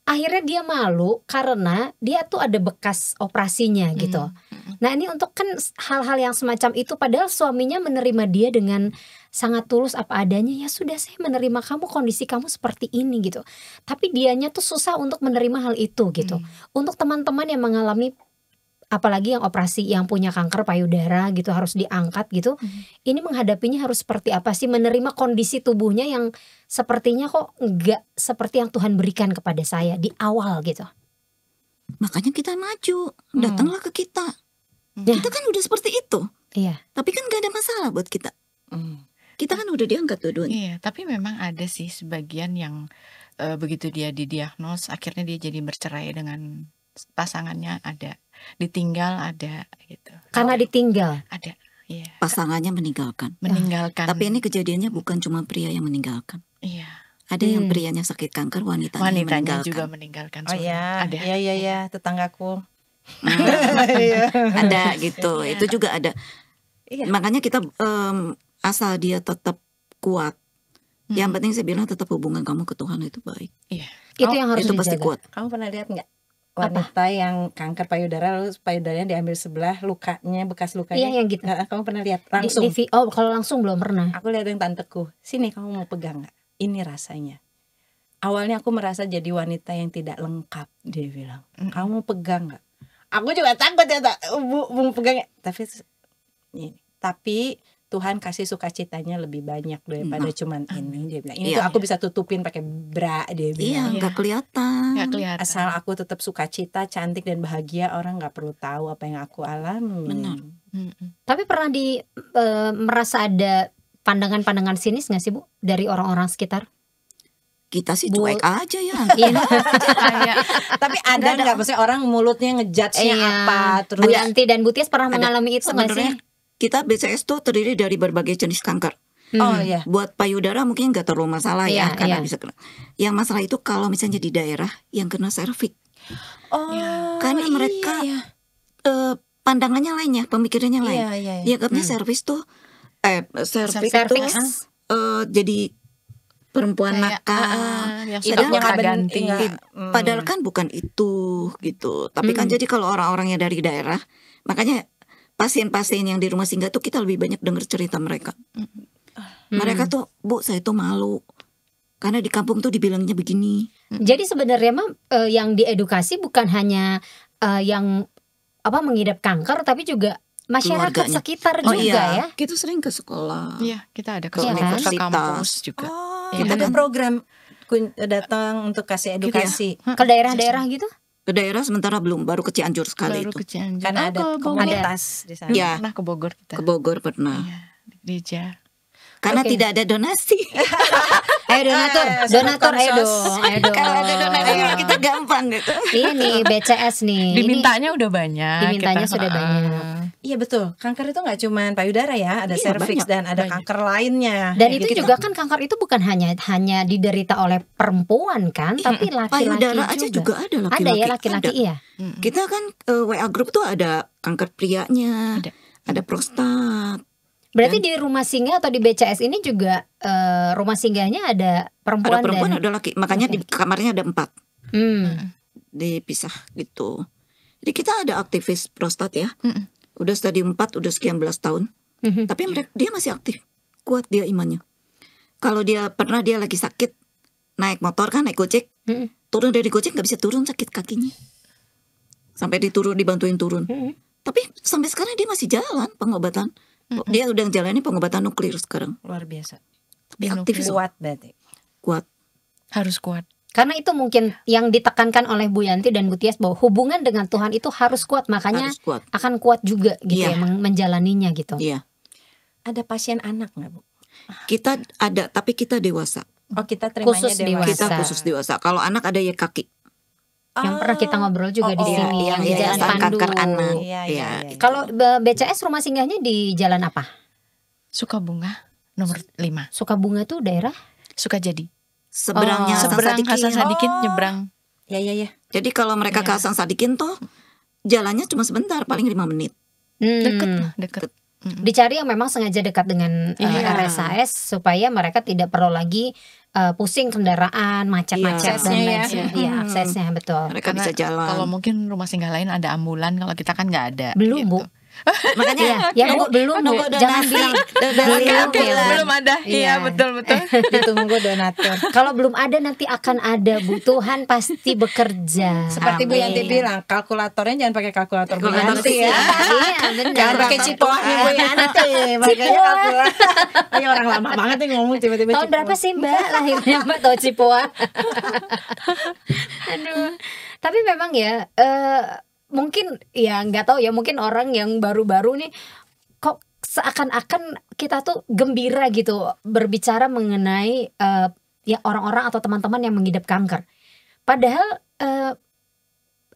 Speaker 2: Akhirnya dia malu karena dia tuh ada bekas operasinya gitu. Nah ini untuk kan hal-hal yang semacam itu, padahal suaminya menerima dia dengan sangat tulus apa adanya. Ya sudah, saya menerima kamu, kondisi kamu seperti ini gitu. Tapi dianya tuh susah untuk menerima hal itu gitu. Untuk teman-teman yang mengalami, apalagi yang operasi, yang punya kanker payudara gitu, harus diangkat gitu. Ini menghadapinya harus seperti apa sih? Menerima kondisi tubuhnya yang sepertinya kok enggak seperti yang Tuhan berikan kepada saya di awal gitu.
Speaker 3: Makanya kita maju, datanglah ke kita. Kita kan udah seperti itu.
Speaker 2: Iya.
Speaker 3: Tapi kan gak ada masalah buat kita. Kita kan udah diangkat dua-duanya.
Speaker 4: Iya, tapi memang ada sih sebagian yang begitu dia didiagnos, akhirnya dia jadi bercerai dengan pasangannya, ada ditinggal, ada gitu.
Speaker 2: Karena ditinggal.
Speaker 4: Ada, iya.
Speaker 3: Pasangannya meninggalkan.
Speaker 4: Meninggalkan.
Speaker 3: Tapi ini kejadiannya bukan cuma pria yang meninggalkan.
Speaker 4: Iya.
Speaker 3: Ada yang prianya sakit kanker, wanitanya yang
Speaker 4: Wanitanya
Speaker 3: meninggalkan.
Speaker 4: juga meninggalkan.
Speaker 1: Oh ya,
Speaker 4: Ada.
Speaker 1: iya, tetanggaku.
Speaker 3: Ada gitu.
Speaker 1: Iya.
Speaker 3: Itu juga ada.
Speaker 1: Iya.
Speaker 3: Makanya kita asal dia tetap kuat. Yang penting saya bilang tetap hubungan kamu ke Tuhan itu baik.
Speaker 4: Iya.
Speaker 2: Itu yang harus
Speaker 3: Itu pasti
Speaker 2: dijaga.
Speaker 3: kuat.
Speaker 1: Kamu pernah lihat nggak wanita yang kanker payudara lalu payudaranya diambil sebelah, lukanya bekas lukanya?
Speaker 2: Iya, yang gitu.
Speaker 1: Kamu pernah lihat langsung?
Speaker 2: Oh, kalau langsung belum pernah.
Speaker 1: Aku lihat yang tanteku. Sini kamu mau pegang nggak? Ini rasanya. Awalnya aku merasa jadi wanita yang tidak lengkap, dia bilang. Kamu mau pegang nggak? Aku juga takut ya, bu mau pegang. Tapi Tuhan kasih sukacitanya lebih banyak daripada cuman ini, dia bilang. Ini tuh aku bisa tutupin pakai bra, dia bilang.
Speaker 3: Iya, nggak kelihatan.
Speaker 4: Nggak kelihatan.
Speaker 1: Asal aku tetap sukacita, cantik dan bahagia, orang nggak perlu tahu apa yang aku alami.
Speaker 3: Benar.
Speaker 2: Tapi pernah merasa ada pandangan-pandangan sinis nggak sih Bu dari orang-orang sekitar?
Speaker 3: Kita sih
Speaker 2: Bu-
Speaker 3: cuek aja ya.
Speaker 2: Iya.
Speaker 1: Tapi ada nggak maksudnya orang mulutnya ngejudge-nya apa?
Speaker 2: Bu
Speaker 1: Terus
Speaker 2: Yanti dan Bu Tias pernah mengalami itu nggak sih?
Speaker 3: Sebenarnya kita BCS tuh terdiri dari berbagai jenis kanker.
Speaker 1: oh iya.
Speaker 3: Buat payudara mungkin nggak terlalu masalah ya,
Speaker 2: Iya,
Speaker 3: karena
Speaker 2: iya.
Speaker 3: bisa kena. Yang masalah itu kalau misalnya di daerah yang kena serviks.
Speaker 1: Oh,
Speaker 3: Karena mereka pandangannya lain ya, pemikirannya lain.
Speaker 1: Iya.
Speaker 3: Ya katanya serviks tuh serviks
Speaker 2: Serviks.
Speaker 3: itu jadi perempuan
Speaker 4: Kayak,
Speaker 3: nakal.
Speaker 4: yang
Speaker 1: Itu
Speaker 4: suka
Speaker 1: yang nggak
Speaker 4: ganti.
Speaker 1: penting.
Speaker 3: Padahal kan bukan itu gitu. Tapi kan jadi kalau orang-orangnya dari daerah, makanya pasien-pasien yang di rumah singgah tuh kita lebih banyak dengar cerita mereka. Mereka tuh, Bu, saya tuh malu karena di kampung tuh dibilangnya begini.
Speaker 2: Jadi sebenarnya mah yang diedukasi bukan hanya yang mengidap kanker, tapi juga masyarakat
Speaker 3: Keluarganya.
Speaker 2: sekitar juga ya.
Speaker 3: Kita sering ke sekolah.
Speaker 4: Iya, kita ada ke
Speaker 2: Iya kan?
Speaker 4: ke kampus juga.
Speaker 1: Kita ada program datang untuk kasih edukasi.
Speaker 2: Ke daerah-daerah gitu.
Speaker 3: Ke daerah sementara belum, baru ke Cianjur sekali
Speaker 4: Baru
Speaker 3: itu.
Speaker 4: ke Cianjur.
Speaker 1: Karena
Speaker 4: Oh,
Speaker 1: ada
Speaker 4: ke Bogor.
Speaker 1: komunitas di sana.
Speaker 3: Iya.
Speaker 4: Pernah ke Bogor kita.
Speaker 3: Ke Bogor pernah.
Speaker 4: Iya, di Gereja.
Speaker 3: Karena
Speaker 2: Oke.
Speaker 3: tidak ada donasi.
Speaker 2: Ayo donatur, donatur, ayo dong, ayo dong.
Speaker 3: Kalau ada donasi
Speaker 2: Ayo.
Speaker 3: kita gampang gitu.
Speaker 2: Ini BCS nih.
Speaker 4: Dimintanya udah banyak.
Speaker 2: Dimintanya
Speaker 4: kita-
Speaker 2: sudah banyak.
Speaker 1: Iya betul. Kanker itu nggak cuma payudara ya, ada
Speaker 3: Iya,
Speaker 1: serviks
Speaker 3: banyak.
Speaker 1: dan ada kanker lainnya.
Speaker 2: Dan
Speaker 1: Kayak
Speaker 2: itu
Speaker 1: gitu.
Speaker 2: juga kan kanker itu bukan hanya diderita oleh perempuan kan, tapi laki-laki
Speaker 3: Payudara aja juga ada laki-laki.
Speaker 2: Ada ya laki-laki
Speaker 3: Ada.
Speaker 2: iya.
Speaker 3: Kita kan WA group tuh ada kanker prianya, ada prostat.
Speaker 2: Berarti di rumah singgah atau di BCS ini juga rumah singgahnya ada perempuan,
Speaker 3: Ada perempuan,
Speaker 2: dan
Speaker 3: ada laki. Makanya di kamarnya ada 4
Speaker 2: Hmm.
Speaker 3: dipisah gitu. Jadi kita ada aktivis prostat ya.
Speaker 4: Mm-mm.
Speaker 3: Udah stadium 4, udah sekian belas tahun.
Speaker 2: Mhm.
Speaker 3: Tapi dia masih aktif. Kuat dia imannya. Kalau dia lagi sakit, naik motor kan, naik gojek.
Speaker 2: Mhm.
Speaker 3: Turun dari gojek nggak bisa turun, sakit kakinya. Sampai dibantuin turun.
Speaker 2: Mhm.
Speaker 3: Tapi sampai sekarang dia masih jalan pengobatan. Dia udah jalani pengobatan nuklir sekarang.
Speaker 1: luar biasa.
Speaker 3: Tapi
Speaker 4: Di
Speaker 3: aktivis
Speaker 1: Kuat berarti.
Speaker 3: kuat.
Speaker 4: Harus kuat.
Speaker 2: Karena itu mungkin yang ditekankan oleh Bu Yanti dan Bu Tias bahwa hubungan dengan Tuhan itu harus kuat, makanya
Speaker 3: Harus kuat.
Speaker 2: akan kuat juga gitu
Speaker 3: Iya.
Speaker 2: ya menjalaninya gitu.
Speaker 3: Iya.
Speaker 1: Ada pasien anak nggak Bu?
Speaker 3: Kita ada, tapi kita dewasa.
Speaker 1: Oh kita terimanya
Speaker 2: Khusus dewasa.
Speaker 3: Kita khusus dewasa. Kalau anak ada ya kaki.
Speaker 2: Yang pernah kita ngobrol juga di
Speaker 1: iya,
Speaker 2: sini
Speaker 1: iya,
Speaker 2: yang di
Speaker 1: iya,
Speaker 2: Jalan
Speaker 3: Yayasan
Speaker 2: Pandu.
Speaker 3: Kanker Anak.
Speaker 1: Iya,
Speaker 3: Iya.
Speaker 1: iya.
Speaker 2: Kalau BCS rumah singgahnya di jalan apa?
Speaker 4: Sukabunga nomor 5.
Speaker 2: Sukabunga tuh daerah?
Speaker 4: Sukajadi.
Speaker 3: Seberangnya Hasan
Speaker 4: Seberang
Speaker 3: Sadikin.
Speaker 4: Hasan Sadikin
Speaker 1: Oh.
Speaker 4: nyebrang.
Speaker 1: Ya.
Speaker 3: Jadi kalau mereka ke Hasan Sadikin tuh jalannya cuma sebentar, paling 5 menit.
Speaker 4: Deket lah, deket.
Speaker 2: Dicari yang memang sengaja dekat dengan
Speaker 1: Iya.
Speaker 2: RSAS supaya mereka tidak perlu lagi pusing kendaraan, macet-macet
Speaker 3: Iya.
Speaker 2: dan
Speaker 1: Aksesnya
Speaker 2: lain
Speaker 1: ya.
Speaker 2: sebagainya. Iya, aksesnya betul.
Speaker 3: Mereka
Speaker 4: Karena
Speaker 3: bisa jalan.
Speaker 4: Kalau mungkin rumah singgah lain ada ambulan, kalau kita kan nggak ada.
Speaker 2: Belum,
Speaker 4: gitu.
Speaker 2: Bu.
Speaker 3: Makanya
Speaker 2: Iya, ya Bu, belum Bu.
Speaker 3: nunggu
Speaker 2: Jangan
Speaker 3: donasi.
Speaker 2: bilang
Speaker 3: Donasi
Speaker 2: belum,
Speaker 3: ambulan.
Speaker 2: ya.
Speaker 4: Belum ada.
Speaker 2: Iya.
Speaker 4: Iya, betul.
Speaker 1: Ditunggu donatur.
Speaker 2: Kalau belum ada nanti akan ada Bu. Tuhan pasti bekerja.
Speaker 1: Seperti Bu Yanti
Speaker 2: Amin.
Speaker 1: bilang, kalkulatornya jangan pakai kalkulator Bu
Speaker 3: Kalkulator
Speaker 1: Yanti ya.
Speaker 2: Iya, benar.
Speaker 1: Jangan pakai cipoahnya Bu Yanti. Makanya kalkulator. Ayo orang lama banget nih ngomong tiba-tiba
Speaker 2: Tahun berapa sih Mbak lahirnya Mbak tahu Cipoa? Aduh. Tapi memang ya mungkin ya nggak tahu ya, mungkin orang yang baru-baru nih kok seakan-akan kita tuh gembira gitu berbicara mengenai ya orang-orang atau teman-teman yang mengidap kanker. Padahal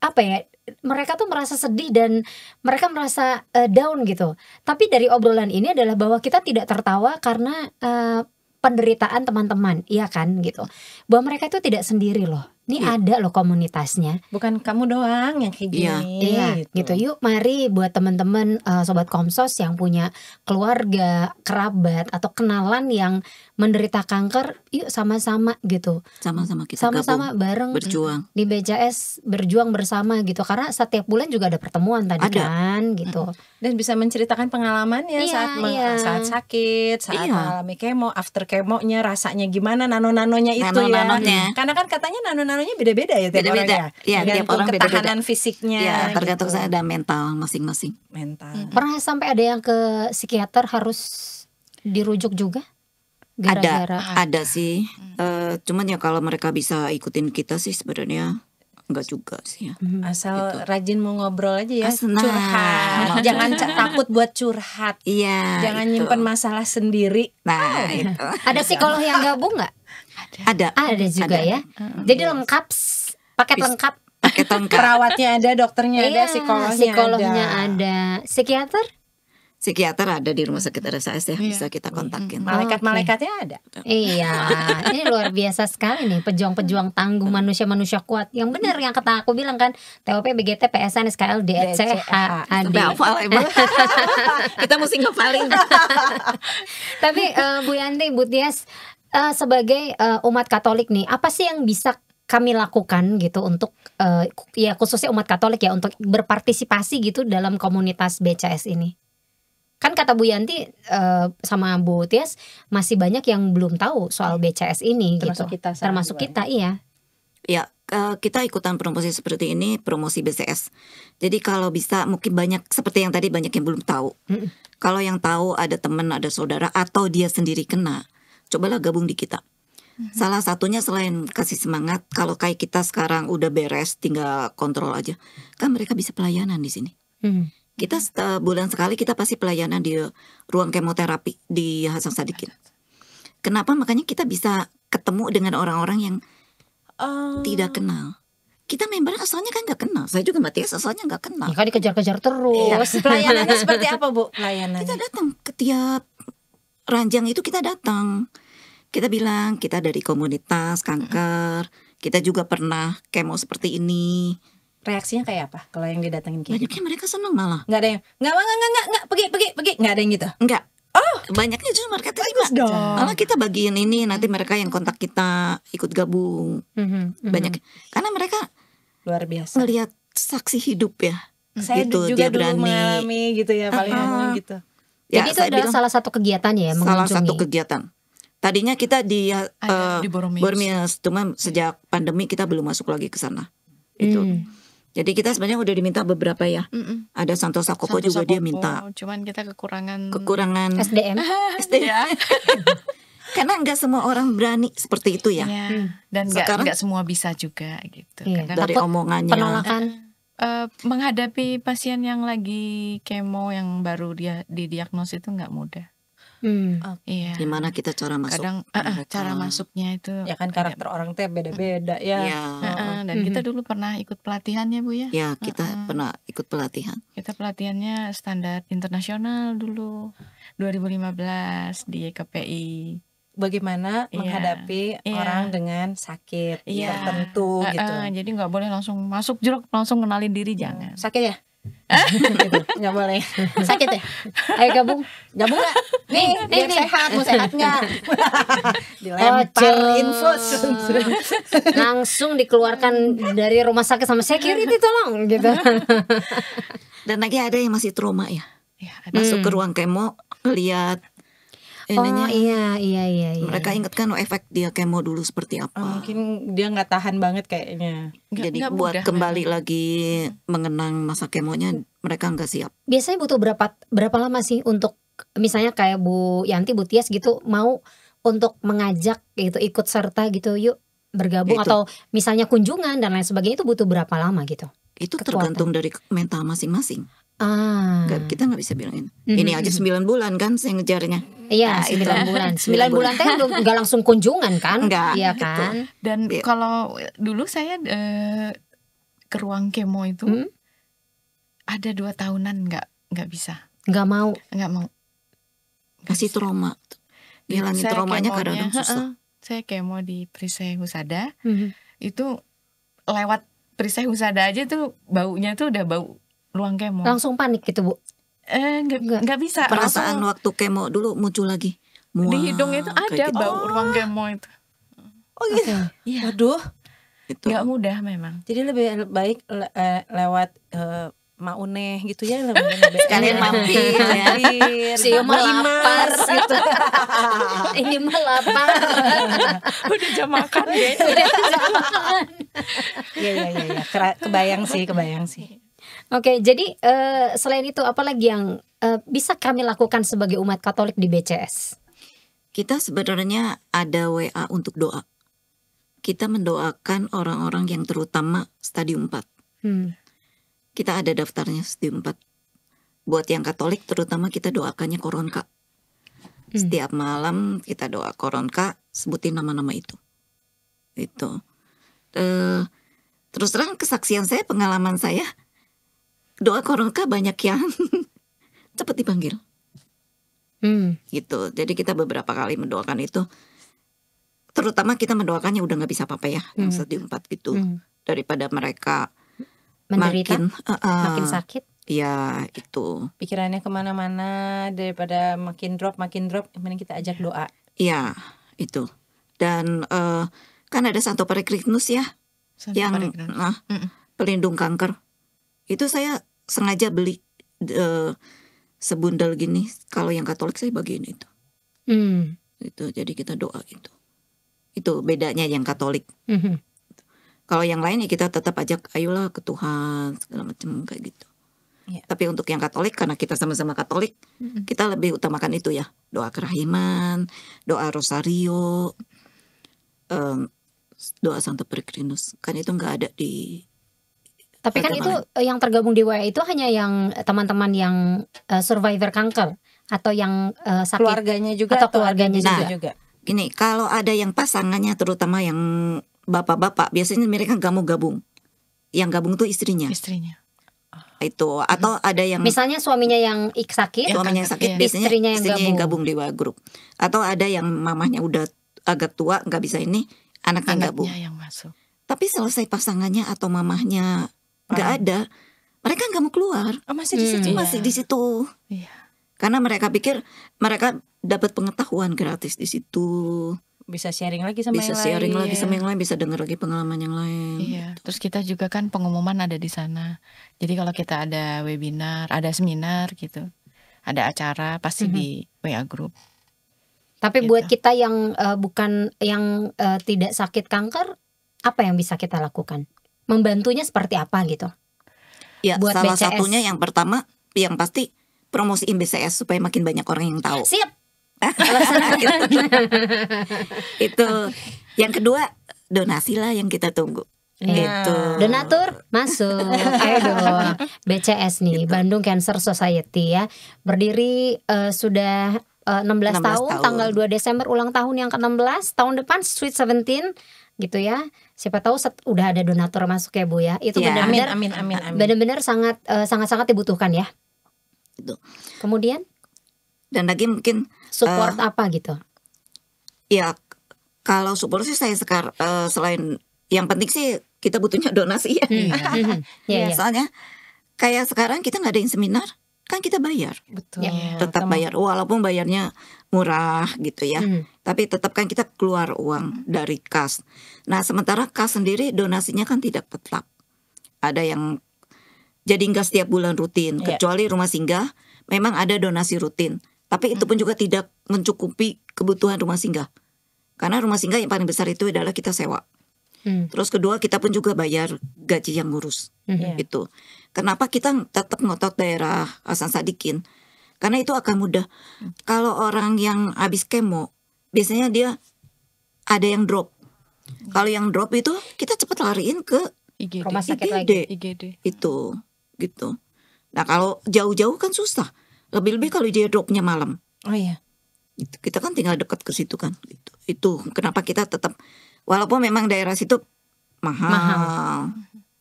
Speaker 2: apa ya, mereka tuh merasa sedih dan mereka merasa down gitu. Tapi dari obrolan ini adalah bahwa kita tidak tertawa karena penderitaan teman-teman, iya kan gitu. Bahwa mereka itu tidak sendiri loh. Ini ada loh komunitasnya.
Speaker 1: Bukan kamu doang yang kayak gini.
Speaker 2: Iya gitu. Yuk mari buat teman-teman Sobat Komsos yang punya keluarga, kerabat atau kenalan yang menderita kanker, yuk sama-sama gitu.
Speaker 3: Sama-sama kita
Speaker 2: Sama-sama bareng
Speaker 3: berjuang
Speaker 2: di BCS, berjuang bersama gitu. Karena setiap bulan juga ada pertemuan tadi kan gitu.
Speaker 1: Dan bisa menceritakan pengalamannya saat sakit, saat mengalami kemo, after kemonya rasanya gimana, nano-nanonya itu ya. Karena kan katanya nano-nanonya beda-beda ya tiap orang ya.
Speaker 3: Iya, tiap orang beda-beda.
Speaker 1: Ketahanan fisiknya.
Speaker 3: Iya, tergantung
Speaker 1: gitu.
Speaker 3: ada mental masing-masing.
Speaker 2: Pernah sampai ada yang ke psikiater harus dirujuk juga? Gara-gara
Speaker 3: ada sih. Cuman ya kalau mereka bisa ikutin kita sih sebenarnya enggak juga sih ya.
Speaker 1: Asal rajin mau ngobrol aja ya,
Speaker 3: Nah,
Speaker 1: curhat. Jangan takut buat curhat.
Speaker 3: Iya.
Speaker 1: Jangan
Speaker 3: itu.
Speaker 1: nyimpen masalah sendiri.
Speaker 3: Nah, itu.
Speaker 2: ada psikolog yang gabung nggak? Ada juga ya. Jadi lengkap, paket lengkap.
Speaker 3: Paket lengkap.
Speaker 1: Perawatnya ada, dokternya ada,
Speaker 2: Iya,
Speaker 1: psikolognya
Speaker 2: ada. Psikiater?
Speaker 3: Psikiater ada di rumah sakit RSAS ya, bisa kita kontakin.
Speaker 1: Malaikat-malaikatnya ada.
Speaker 2: Iya, ini luar biasa sekali nih, pejuang-pejuang tangguh, manusia-manusia kuat. Yang benar yang kata aku bilang kan, TOP, BGT, PSN, SKL, DCH, AD.
Speaker 3: Kita mesti ngefalin.
Speaker 2: Tapi Bu Yanti, Bu Tias, sebagai umat Katolik nih, apa sih yang bisa kami lakukan gitu untuk ya khususnya umat Katolik ya untuk berpartisipasi gitu dalam komunitas BCS ini? Kan kata Bu Yanti sama Bu Tias masih banyak yang belum tahu soal BCS ini
Speaker 1: Termasuk
Speaker 2: gitu.
Speaker 1: kita,
Speaker 2: Termasuk kita, iya.
Speaker 3: Ya, kita ikutan promosi seperti ini, promosi BCS. Jadi kalau bisa mungkin banyak seperti yang tadi banyak yang belum tahu. Kalau yang tahu ada teman, ada saudara atau dia sendiri kena, cobalah gabung di kita. Salah satunya selain kasih semangat, kalau kayak kita sekarang udah beres, tinggal kontrol aja, kan mereka bisa pelayanan di sini. Kita bulan sekali kita pasti pelayanan di ruang kemoterapi di Hasan Sadikin. Kenapa? Makanya kita bisa ketemu dengan orang-orang yang tidak kenal. Kita member asalnya kan nggak kenal. Saya juga Matias asalnya nggak kenal.
Speaker 2: Ya kan dikejar-kejar terus.
Speaker 1: Pelayanannya seperti apa Bu? Pelayanannya?
Speaker 3: Kita datang ke tiap ranjang itu kita datang. Kita bilang kita dari komunitas kanker. Kita juga pernah kemo seperti ini.
Speaker 1: Reaksinya kayak apa kalau yang didatengin kayak
Speaker 3: Banyaknya mereka senang malah.
Speaker 1: Nggak ada yang nggak pergi nggak ada yang gitu.
Speaker 3: Enggak. Banyaknya justru mereka terima. Malah kita bagiin ini, nanti mereka yang kontak kita ikut gabung. Banyak. Karena mereka
Speaker 1: luar biasa.
Speaker 3: ngelihat saksi hidup ya.
Speaker 1: Saya
Speaker 3: Gitu,
Speaker 1: juga
Speaker 3: dia
Speaker 1: dulu
Speaker 3: berani.
Speaker 1: mengalami gitu ya, paling gitu.
Speaker 2: Jadi itu
Speaker 3: saya
Speaker 2: adalah
Speaker 3: bilang,
Speaker 2: salah satu kegiatan ya,
Speaker 3: salah
Speaker 2: mengunjungi.
Speaker 3: satu kegiatan. Tadinya kita di
Speaker 4: Bormius.
Speaker 3: Bormius, cuma sejak pandemi kita belum masuk lagi ke sana. Itu. Jadi kita sebenarnya udah diminta beberapa ya. Ada Santosa Kopo juga dia minta.
Speaker 4: Cuman kita kekurangan
Speaker 2: SDM.
Speaker 3: Karena nggak semua orang berani seperti itu ya.
Speaker 4: Dan
Speaker 3: Sekarang-
Speaker 4: nggak semua bisa juga gitu.
Speaker 2: Iya.
Speaker 4: Kadang
Speaker 3: Dari
Speaker 2: Takut
Speaker 3: omongannya.
Speaker 2: penolakan.
Speaker 4: menghadapi pasien yang lagi kemo yang baru dia didiagnosis itu nggak mudah. Iya.
Speaker 3: Gimana kita cara masuk?
Speaker 4: Kadang cara masuknya itu
Speaker 1: Ya kan karakter orang tuh beda-beda ya.
Speaker 3: Ya,
Speaker 4: dan kita dulu pernah ikut pelatihannya Bu ya.
Speaker 3: ya kita pernah ikut pelatihan.
Speaker 4: Kita pelatihannya standar internasional dulu 2015 di KPI.
Speaker 1: Bagaimana menghadapi orang dengan sakit tertentu gitu.
Speaker 4: Jadi nggak boleh langsung masuk jeruk langsung kenalin diri, jangan.
Speaker 1: Sakit ya? Gitu. Nggak boleh. Sakit ya?
Speaker 2: Ayo gabung.
Speaker 1: Gabung nggak? Nih, biar
Speaker 2: nih.
Speaker 1: sehat, mau sehat nggak? Dilempar infus.
Speaker 2: Langsung dikeluarkan dari rumah sakit sama security, tolong gitu.
Speaker 3: Dan lagi ada yang masih trauma ya.
Speaker 4: Ya,
Speaker 3: Masuk ke ruang kemo, lihat ininya.
Speaker 2: Iya.
Speaker 3: Mereka ingat kan efek dia kemo dulu seperti apa.
Speaker 1: Mungkin dia nggak tahan banget kayaknya.
Speaker 3: Jadi
Speaker 4: nggak
Speaker 3: buat
Speaker 4: mudah
Speaker 3: kembali lagi mengenang masa kemonya mereka nggak siap.
Speaker 2: Biasanya butuh berapa lama sih untuk misalnya kayak Bu Yanti, Bu Tias gitu mau untuk mengajak gitu ikut serta gitu, yuk bergabung
Speaker 3: Itu.
Speaker 2: atau misalnya kunjungan dan lain sebagainya, itu butuh berapa lama gitu?
Speaker 3: Itu
Speaker 2: Kekuatan.
Speaker 3: tergantung dari mental masing-masing. Kita nggak bisa bilangin.
Speaker 2: Mhm,
Speaker 3: Ini aja 9 bulan kan saya ngejarnya.
Speaker 2: Iya,
Speaker 3: Nah, itu.
Speaker 2: 9 bulan. 9
Speaker 3: 9
Speaker 2: bulan teh nggak langsung kunjungan kan?
Speaker 3: Enggak,
Speaker 2: Iya
Speaker 3: gitu.
Speaker 2: kan?
Speaker 4: Dan
Speaker 3: Iya.
Speaker 4: kalau dulu saya ke ruang kemo itu ada 2 tahunan nggak bisa,
Speaker 2: Nggak mau.
Speaker 4: nggak mau.
Speaker 3: Kasih trauma. Ngilangin
Speaker 4: Saya
Speaker 3: traumanya
Speaker 4: kemonya,
Speaker 3: kadang-kadang susah.
Speaker 4: Saya kemo di Perisai Husada,
Speaker 2: Mhm.
Speaker 4: itu lewat Perisai Husada aja tuh baunya tuh udah bau ruang kemo.
Speaker 2: Langsung panik gitu, Bu. Nggak.
Speaker 4: Nggak bisa.
Speaker 3: Perasaan
Speaker 4: Langsung
Speaker 3: waktu kemo dulu muncul lagi.
Speaker 4: di
Speaker 3: Mual,
Speaker 4: hidung itu
Speaker 3: kayak
Speaker 4: ada
Speaker 3: gitu.
Speaker 4: bau ruang kemo itu.
Speaker 1: Oh gitu.
Speaker 4: Iya.
Speaker 1: Waduh.
Speaker 3: Gitu.
Speaker 4: Nggak mudah memang.
Speaker 1: Jadi lebih baik lewat Mauneh gitu ya, lebih
Speaker 3: Sekalian mampir ya.
Speaker 2: Si melapar gitu. Ini melapar.
Speaker 4: Udah jam makan deh.
Speaker 1: Iya. Kebayang sih.
Speaker 2: Oke, jadi selain itu apalagi yang bisa kami lakukan sebagai umat Katolik di BCS?
Speaker 3: Kita sebenarnya ada WA untuk doa. Kita mendoakan orang-orang yang terutama stadium 4. Kita ada daftarnya stadium 4. Buat yang Katolik terutama kita doakannya Koronka. Setiap malam kita doa Koronka, sebutin nama-nama itu. Itu. Terus terang kesaksian saya, pengalaman saya, doa Koronka banyak yang cepat dipanggil. Gitu. Jadi kita beberapa kali mendoakan itu. Terutama kita mendoakannya udah nggak bisa apa-apa ya, yang stadium 4 gitu. Daripada mereka
Speaker 2: Menderita,
Speaker 3: makin
Speaker 2: sakit.
Speaker 3: ya itu.
Speaker 1: Pikirannya kemana-mana, daripada makin drop, mending kita ajak doa.
Speaker 3: Iya, itu. Dan kan ada Santo Peregrinus ya,
Speaker 4: Santo
Speaker 3: yang
Speaker 4: Peregrinus.
Speaker 3: pelindung kanker. Itu saya sengaja beli sebundel gini. Kalau yang Katolik saya bagiin itu. Itu. Jadi kita doa itu. Itu bedanya yang Katolik. Kalau yang lain ya kita tetap ajak, ayolah ke Tuhan segala macam kayak gitu.
Speaker 1: Iya.
Speaker 3: Tapi untuk yang Katolik, karena kita sama-sama Katolik, kita lebih utamakan itu ya, doa kerahiman, doa rosario, doa Santo Peregrinus. Kan itu nggak ada di.
Speaker 2: Tapi kan itu yang tergabung di WA itu hanya yang teman-teman yang survivor kanker atau yang sakit.
Speaker 1: Keluarganya juga
Speaker 2: Atau keluarganya
Speaker 1: ada
Speaker 3: juga. Gini, kalau ada yang pasangannya, terutama yang bapak-bapak, biasanya mereka nggak mau gabung. Yang gabung tuh istrinya. Itu. Atau ada yang
Speaker 2: Misalnya suaminya yang sakit,
Speaker 3: suaminya yang sakit,
Speaker 4: Iya.
Speaker 3: biasanya
Speaker 2: Istrinya yang
Speaker 3: yang gabung di WA group. Atau ada yang mamahnya udah agak tua, nggak bisa ini, anaknya gabung.
Speaker 4: Anaknya yang masuk.
Speaker 3: Tapi selesai pasangannya atau mamahnya nggak ada, mereka nggak mau keluar.
Speaker 1: Oh, masih di situ.
Speaker 4: Iya.
Speaker 3: Masih di situ.
Speaker 4: Iya.
Speaker 3: Karena mereka pikir mereka dapat pengetahuan gratis di situ.
Speaker 1: Bisa sharing lagi sama
Speaker 3: Bisa
Speaker 1: yang
Speaker 3: sharing
Speaker 1: lain.
Speaker 3: lagi sama yang lain, bisa dengar lagi pengalaman yang lain.
Speaker 4: Iya. Terus kita juga kan pengumuman ada di sana. Jadi kalau kita ada webinar, ada seminar gitu, ada acara pasti di WA group.
Speaker 2: tapi
Speaker 4: Gitu.
Speaker 2: buat kita yang bukan yang tidak sakit kanker, apa yang bisa kita lakukan? Membantunya seperti apa gitu?
Speaker 3: Ya,
Speaker 2: Buat
Speaker 3: salah
Speaker 2: BCS.
Speaker 3: satunya yang pertama, yang pasti promosiin BCS supaya makin banyak orang yang tahu.
Speaker 2: Siap.
Speaker 3: Itu. Yang kedua, donasi lah yang kita tunggu. Gitu.
Speaker 2: Donatur masuk. Ayo dong. BCS nih, Bandung Cancer Society ya. Berdiri sudah 16 tahun,
Speaker 3: tahun.
Speaker 2: tanggal 2 Desember ulang tahun yang ke-16. Tahun depan Sweet 17 gitu ya. Siapa tahu udah ada donatur masuk ya Bu ya. Itu
Speaker 3: Ya,
Speaker 2: benar-benar
Speaker 1: Amin.
Speaker 2: benar-benar sangat dibutuhkan ya.
Speaker 3: Gitu.
Speaker 2: Kemudian
Speaker 3: Dan lagi mungkin
Speaker 2: support apa gitu?
Speaker 3: ya, kalau support sih saya sekarang selain yang penting sih kita butuhnya donasi ya.
Speaker 2: Ya, ya.
Speaker 3: Soalnya kayak sekarang kita ngadain seminar, kan kita bayar.
Speaker 1: Betul.
Speaker 3: Tetap bayar, walaupun bayarnya murah gitu ya. Tapi tetap kan kita keluar uang dari kas. Nah, sementara kas sendiri donasinya kan tidak tetap. Ada yang jadi nggak setiap bulan rutin,
Speaker 1: Iya.
Speaker 3: kecuali rumah singgah memang ada donasi rutin. Tapi itu pun juga tidak mencukupi kebutuhan rumah singgah. Karena rumah singgah yang paling besar itu adalah kita sewa. Terus kedua, kita pun juga bayar gaji yang ngurus. Itu. Kenapa kita tetap ngotot daerah Hasan Sadikin? Karena itu akan mudah. Kalau orang yang habis kemo, biasanya dia ada yang drop. Kalau yang drop itu kita cepat lariin ke
Speaker 4: IGD.
Speaker 2: rumah sakit
Speaker 3: IGD.
Speaker 2: lagi.
Speaker 4: IGD.
Speaker 3: Itu gitu. Nah kalau jauh-jauh kan susah. Lebih-lebih kalau dia dropnya malam.
Speaker 1: Oh iya.
Speaker 3: Gitu. Kita kan tinggal dekat ke situ kan. Gitu. Itu kenapa kita tetap, walaupun memang daerah situ mahal.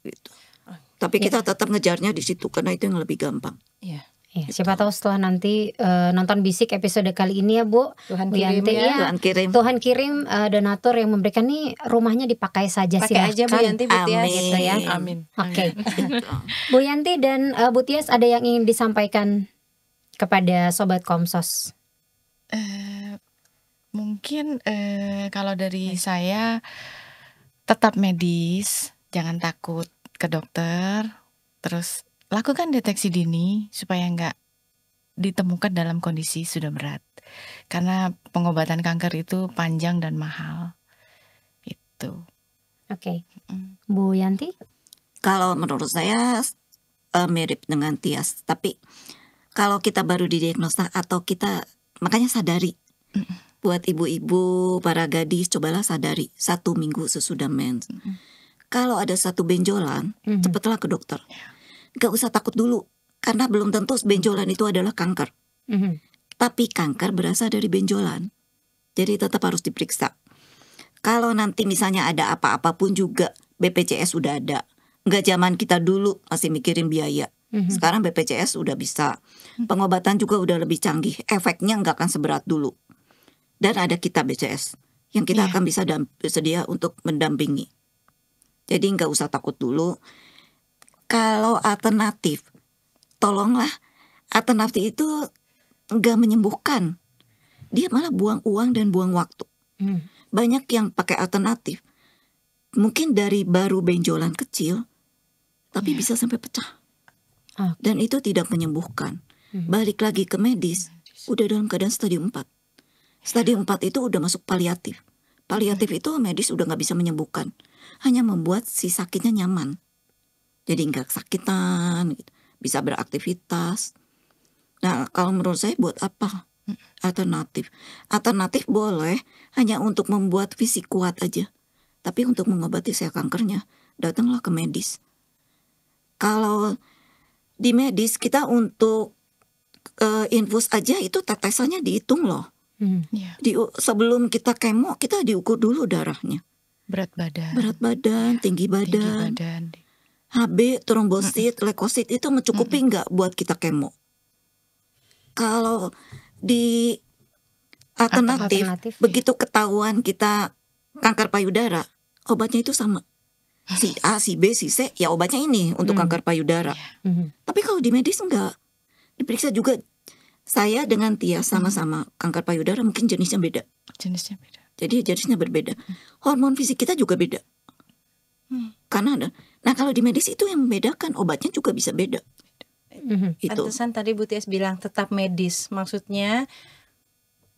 Speaker 3: Gitu. Tapi kita tetap ngejarnya di situ karena itu yang lebih gampang.
Speaker 1: Iya.
Speaker 2: Ya, siapa tahu setelah nanti nonton Bisik episode kali ini ya Bu,
Speaker 1: Tuhan
Speaker 2: Bu
Speaker 1: kirim
Speaker 2: Yanti,
Speaker 1: ya.
Speaker 2: ya.
Speaker 3: Tuhan kirim.
Speaker 2: Kirim donatur yang memberikan nih rumahnya dipakai saja,
Speaker 1: Pakai aja Bu
Speaker 2: silahkan.
Speaker 1: Yanti, Bu Tias.
Speaker 3: Amin.
Speaker 2: Gitu ya.
Speaker 4: Amin.
Speaker 2: Oke.
Speaker 3: Gitu.
Speaker 2: Bu Yanti dan Bu Tias, ada yang ingin disampaikan kepada Sobat Komsos?
Speaker 4: Mungkin kalau dari saya tetap medis, jangan takut ke dokter, terus lakukan deteksi dini supaya nggak ditemukan dalam kondisi sudah berat. Karena pengobatan kanker itu panjang dan mahal. Itu.
Speaker 2: Oke. Bu Yanti?
Speaker 3: Kalau menurut saya mirip dengan Tias. Tapi kalau kita baru didiagnosa atau kita, makanya sadari. Buat ibu-ibu, para gadis, cobalah sadari 1 minggu sesudah mens. Kalau ada satu benjolan, cepatlah ke dokter. Gak usah takut dulu, karena belum tentu benjolan itu adalah kanker. Tapi kanker berasal dari benjolan, jadi tetap harus diperiksa. Kalau nanti misalnya ada apa-apa pun juga, BPJS udah ada. Nggak zaman kita dulu masih mikirin biaya. Sekarang BPJS udah bisa. Pengobatan juga udah lebih canggih, efeknya nggak akan seberat dulu. Dan ada kita BPJS yang kita akan bisa bersedia untuk mendampingi. Jadi nggak usah takut dulu. Kalau alternatif, tolonglah, alternatif itu nggak menyembuhkan. Dia malah buang uang dan buang waktu. Banyak yang pakai alternatif. Mungkin dari baru benjolan kecil, tapi bisa sampai pecah. Dan itu tidak menyembuhkan. Balik lagi ke medis, udah dalam keadaan stadium 4. Stadium 4 itu udah masuk paliatif. Paliatif itu medis udah nggak bisa menyembuhkan. Hanya membuat si sakitnya nyaman. Jadi nggak kesakitan, gitu. Bisa beraktivitas. Nah kalau menurut saya buat apa? Alternatif. Alternatif boleh hanya untuk membuat fisik kuat aja. Tapi untuk mengobati sel kankernya, datanglah ke medis. Kalau di medis kita untuk infus aja itu tetesannya dihitung loh. Sebelum kita kemo kita diukur dulu darahnya.
Speaker 4: Berat badan,
Speaker 3: Tinggi badan. HB, trombosit, leukosit itu mencukupi nggak buat kita kemo? Kalau di alternatif, begitu ketahuan kita kanker payudara, obatnya itu sama. Si A, si B, si C, ya obatnya ini untuk kanker payudara. Tapi kalau di medis enggak. Diperiksa juga, saya dengan Tias sama-sama kanker payudara, mungkin jenisnya beda. Jadi jenisnya berbeda. Hormon fisik kita juga beda. Karena ada. Nah kalau di medis itu yang membedakan, obatnya juga bisa beda. Itu.
Speaker 1: Pantesan tadi Bu Tias bilang tetap medis. Maksudnya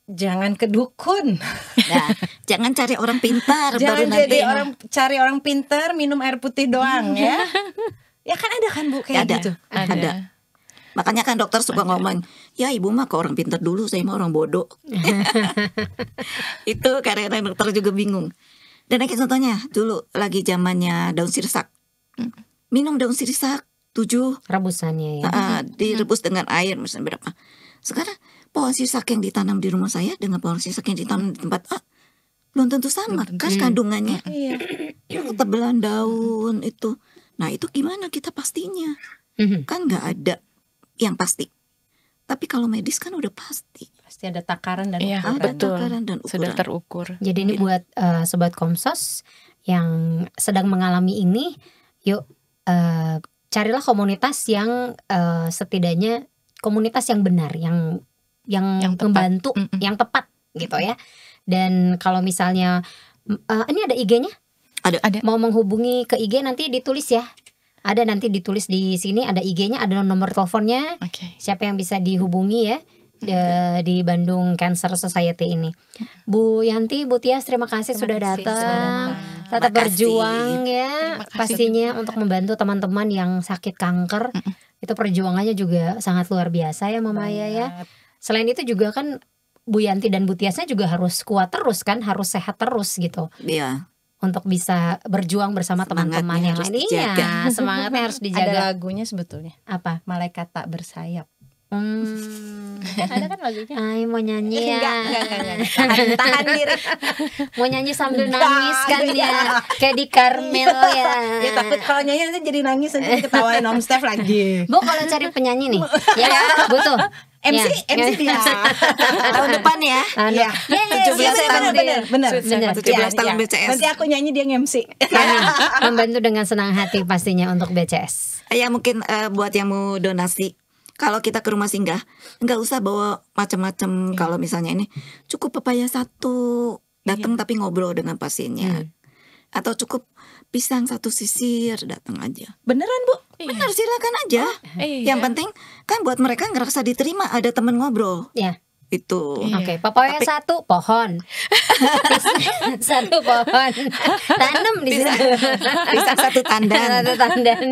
Speaker 1: jangan ke dukun.
Speaker 3: Nah, jangan cari orang pintar.
Speaker 1: Jangan
Speaker 3: baru
Speaker 1: jadi
Speaker 3: nanti
Speaker 1: cari orang pintar minum air putih doang ya. Ya kan ada kan Bu kayak
Speaker 3: ada,
Speaker 1: gitu.
Speaker 3: ada. Makanya kan dokter suka ngomong, ya ibu mah ke orang pintar dulu, saya mah orang bodoh. Itu kadang-kadang dokter juga bingung. Dan lagi contohnya dulu lagi zamannya daun sirsak. Minum daun sirsak 7
Speaker 2: rebusannya ya.
Speaker 3: Direbus dengan air misalnya berapa. Sekarang pohon sirsak yang ditanam di rumah saya dengan pohon sirsak yang ditanam di tempat A belum tentu sama kan kandungannya. Ketebalan daun itu. Nah itu gimana kita pastinya? Kan nggak ada yang pasti. Tapi kalau medis kan udah pasti.
Speaker 1: Pasti ada takaran dan
Speaker 4: ukuran.
Speaker 3: Betul.
Speaker 4: Sudah terukur.
Speaker 2: Jadi ini buat Sobat Komsos yang sedang mengalami ini, yuk carilah komunitas yang setidaknya komunitas yang benar, yang membantu, yang tepat gitu ya. Dan kalau misalnya ini ada IG-nya?
Speaker 3: Ada.
Speaker 2: Mau menghubungi ke IG nanti ditulis ya. Ada nanti ditulis di sini, ada IG-nya, ada nomor teleponnya. Siapa yang bisa dihubungi ya di Bandung Cancer Society ini. Bu Yanti, Bu Tias, terima kasih sudah datang. Tetap berjuang ya pastinya untuk membantu teman-teman yang sakit kanker. Itu perjuangannya juga sangat luar biasa ya Mama Aya ya. Selain itu juga kan Bu Yanti dan Bu Tiasnya juga harus kuat terus kan, harus sehat terus gitu.
Speaker 3: Iya.
Speaker 2: untuk bisa berjuang bersama teman-teman yang
Speaker 3: harus
Speaker 2: lain.
Speaker 3: dijaga.
Speaker 2: Iya, semangatnya harus
Speaker 1: Ada
Speaker 2: dijaga.
Speaker 1: lagunya sebetulnya,
Speaker 2: Apa?
Speaker 1: Malaikat Tak Bersayap.
Speaker 2: Ada kan lagunya? Ay, mau nyanyi ya.
Speaker 1: Tahan diri.
Speaker 2: Mau nyanyi sambil
Speaker 1: Enggak,
Speaker 2: nangis kan
Speaker 1: iya.
Speaker 2: ya. Kayak di Karmel ya.
Speaker 1: Ya takut kalau nyanyi nanti jadi nangis, nanti ketawain Om Steph lagi.
Speaker 2: Bu, kalau cari penyanyi nih, ya butuh.
Speaker 1: MC dia.
Speaker 3: Tahun depan ya.
Speaker 1: Iya.
Speaker 3: 17 tahun.
Speaker 1: Benar.
Speaker 3: 17 tahun BCS.
Speaker 1: Nanti aku nyanyi, dia nge-MC.
Speaker 2: Amin. Membantu dengan senang hati pastinya untuk BCS.
Speaker 3: Ya mungkin buat yang mau donasi, kalau kita ke rumah singgah nggak usah bawa macam-macam. Kalau misalnya ini cukup pepaya 1, datang tapi ngobrol dengan pasiennya, atau cukup pisang 1 sisir, datang aja.
Speaker 1: Beneran, Bu?
Speaker 3: Benar, silakan aja. Yang penting kan buat mereka ngerasa diterima, ada teman ngobrol.
Speaker 2: Ya.
Speaker 3: Itu.
Speaker 2: Oke, papaya 1 pohon. 1 pohon. Tanam di situ.
Speaker 3: Pisang 1 tandan.
Speaker 2: 1 tandan.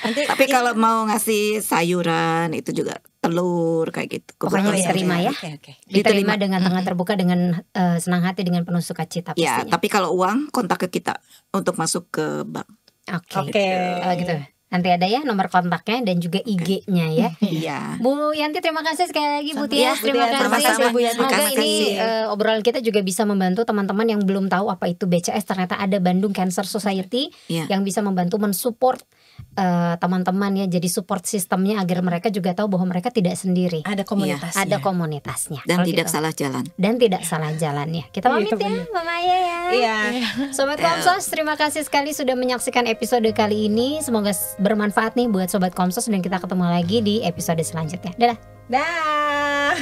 Speaker 3: Tapi kalau mau ngasih sayuran itu juga telur kayak gitu.
Speaker 2: Pokoknya
Speaker 3: Kebetulan
Speaker 2: diterima ya.
Speaker 1: Oke.
Speaker 2: Diterima dengan tangan terbuka, dengan senang hati, dengan penuh sukacita
Speaker 3: Ya,
Speaker 2: pastinya.
Speaker 3: tapi kalau uang kontak ke kita untuk masuk ke bank.
Speaker 2: Oke.
Speaker 1: Oke.
Speaker 2: Kalau gitu. Nanti ada ya nomor kontaknya dan juga IG-nya ya.
Speaker 3: Iya.
Speaker 2: Bu Yanti, terima kasih sekali lagi. Bu
Speaker 3: Ya,
Speaker 2: Tias, terima
Speaker 1: Bu Tias,
Speaker 2: kasih.
Speaker 3: sama-sama, Bu Yanti.
Speaker 2: Semoga
Speaker 3: Terima
Speaker 2: ini
Speaker 3: kasih.
Speaker 2: obrolan kita juga bisa membantu teman-teman yang belum tahu apa itu BCS. Ternyata ada Bandung Cancer Society
Speaker 3: Iya.
Speaker 2: yang bisa membantu mensupport teman-teman ya. Jadi support sistemnya agar mereka juga tahu bahwa mereka tidak sendiri.
Speaker 1: Ada komunitasnya.
Speaker 2: Ada komunitasnya.
Speaker 3: Dan
Speaker 2: Kalau
Speaker 3: tidak
Speaker 2: gitu.
Speaker 3: salah jalan.
Speaker 2: Dan tidak salah jalannya. Kita pamit ya, Mama Aya ya.
Speaker 1: Iya.
Speaker 2: Sobat Komsos, terima kasih sekali sudah menyaksikan episode kali ini. Semoga bermanfaat nih buat Sobat Komsos, dan kita ketemu lagi di episode selanjutnya. Dadah.
Speaker 1: Dah.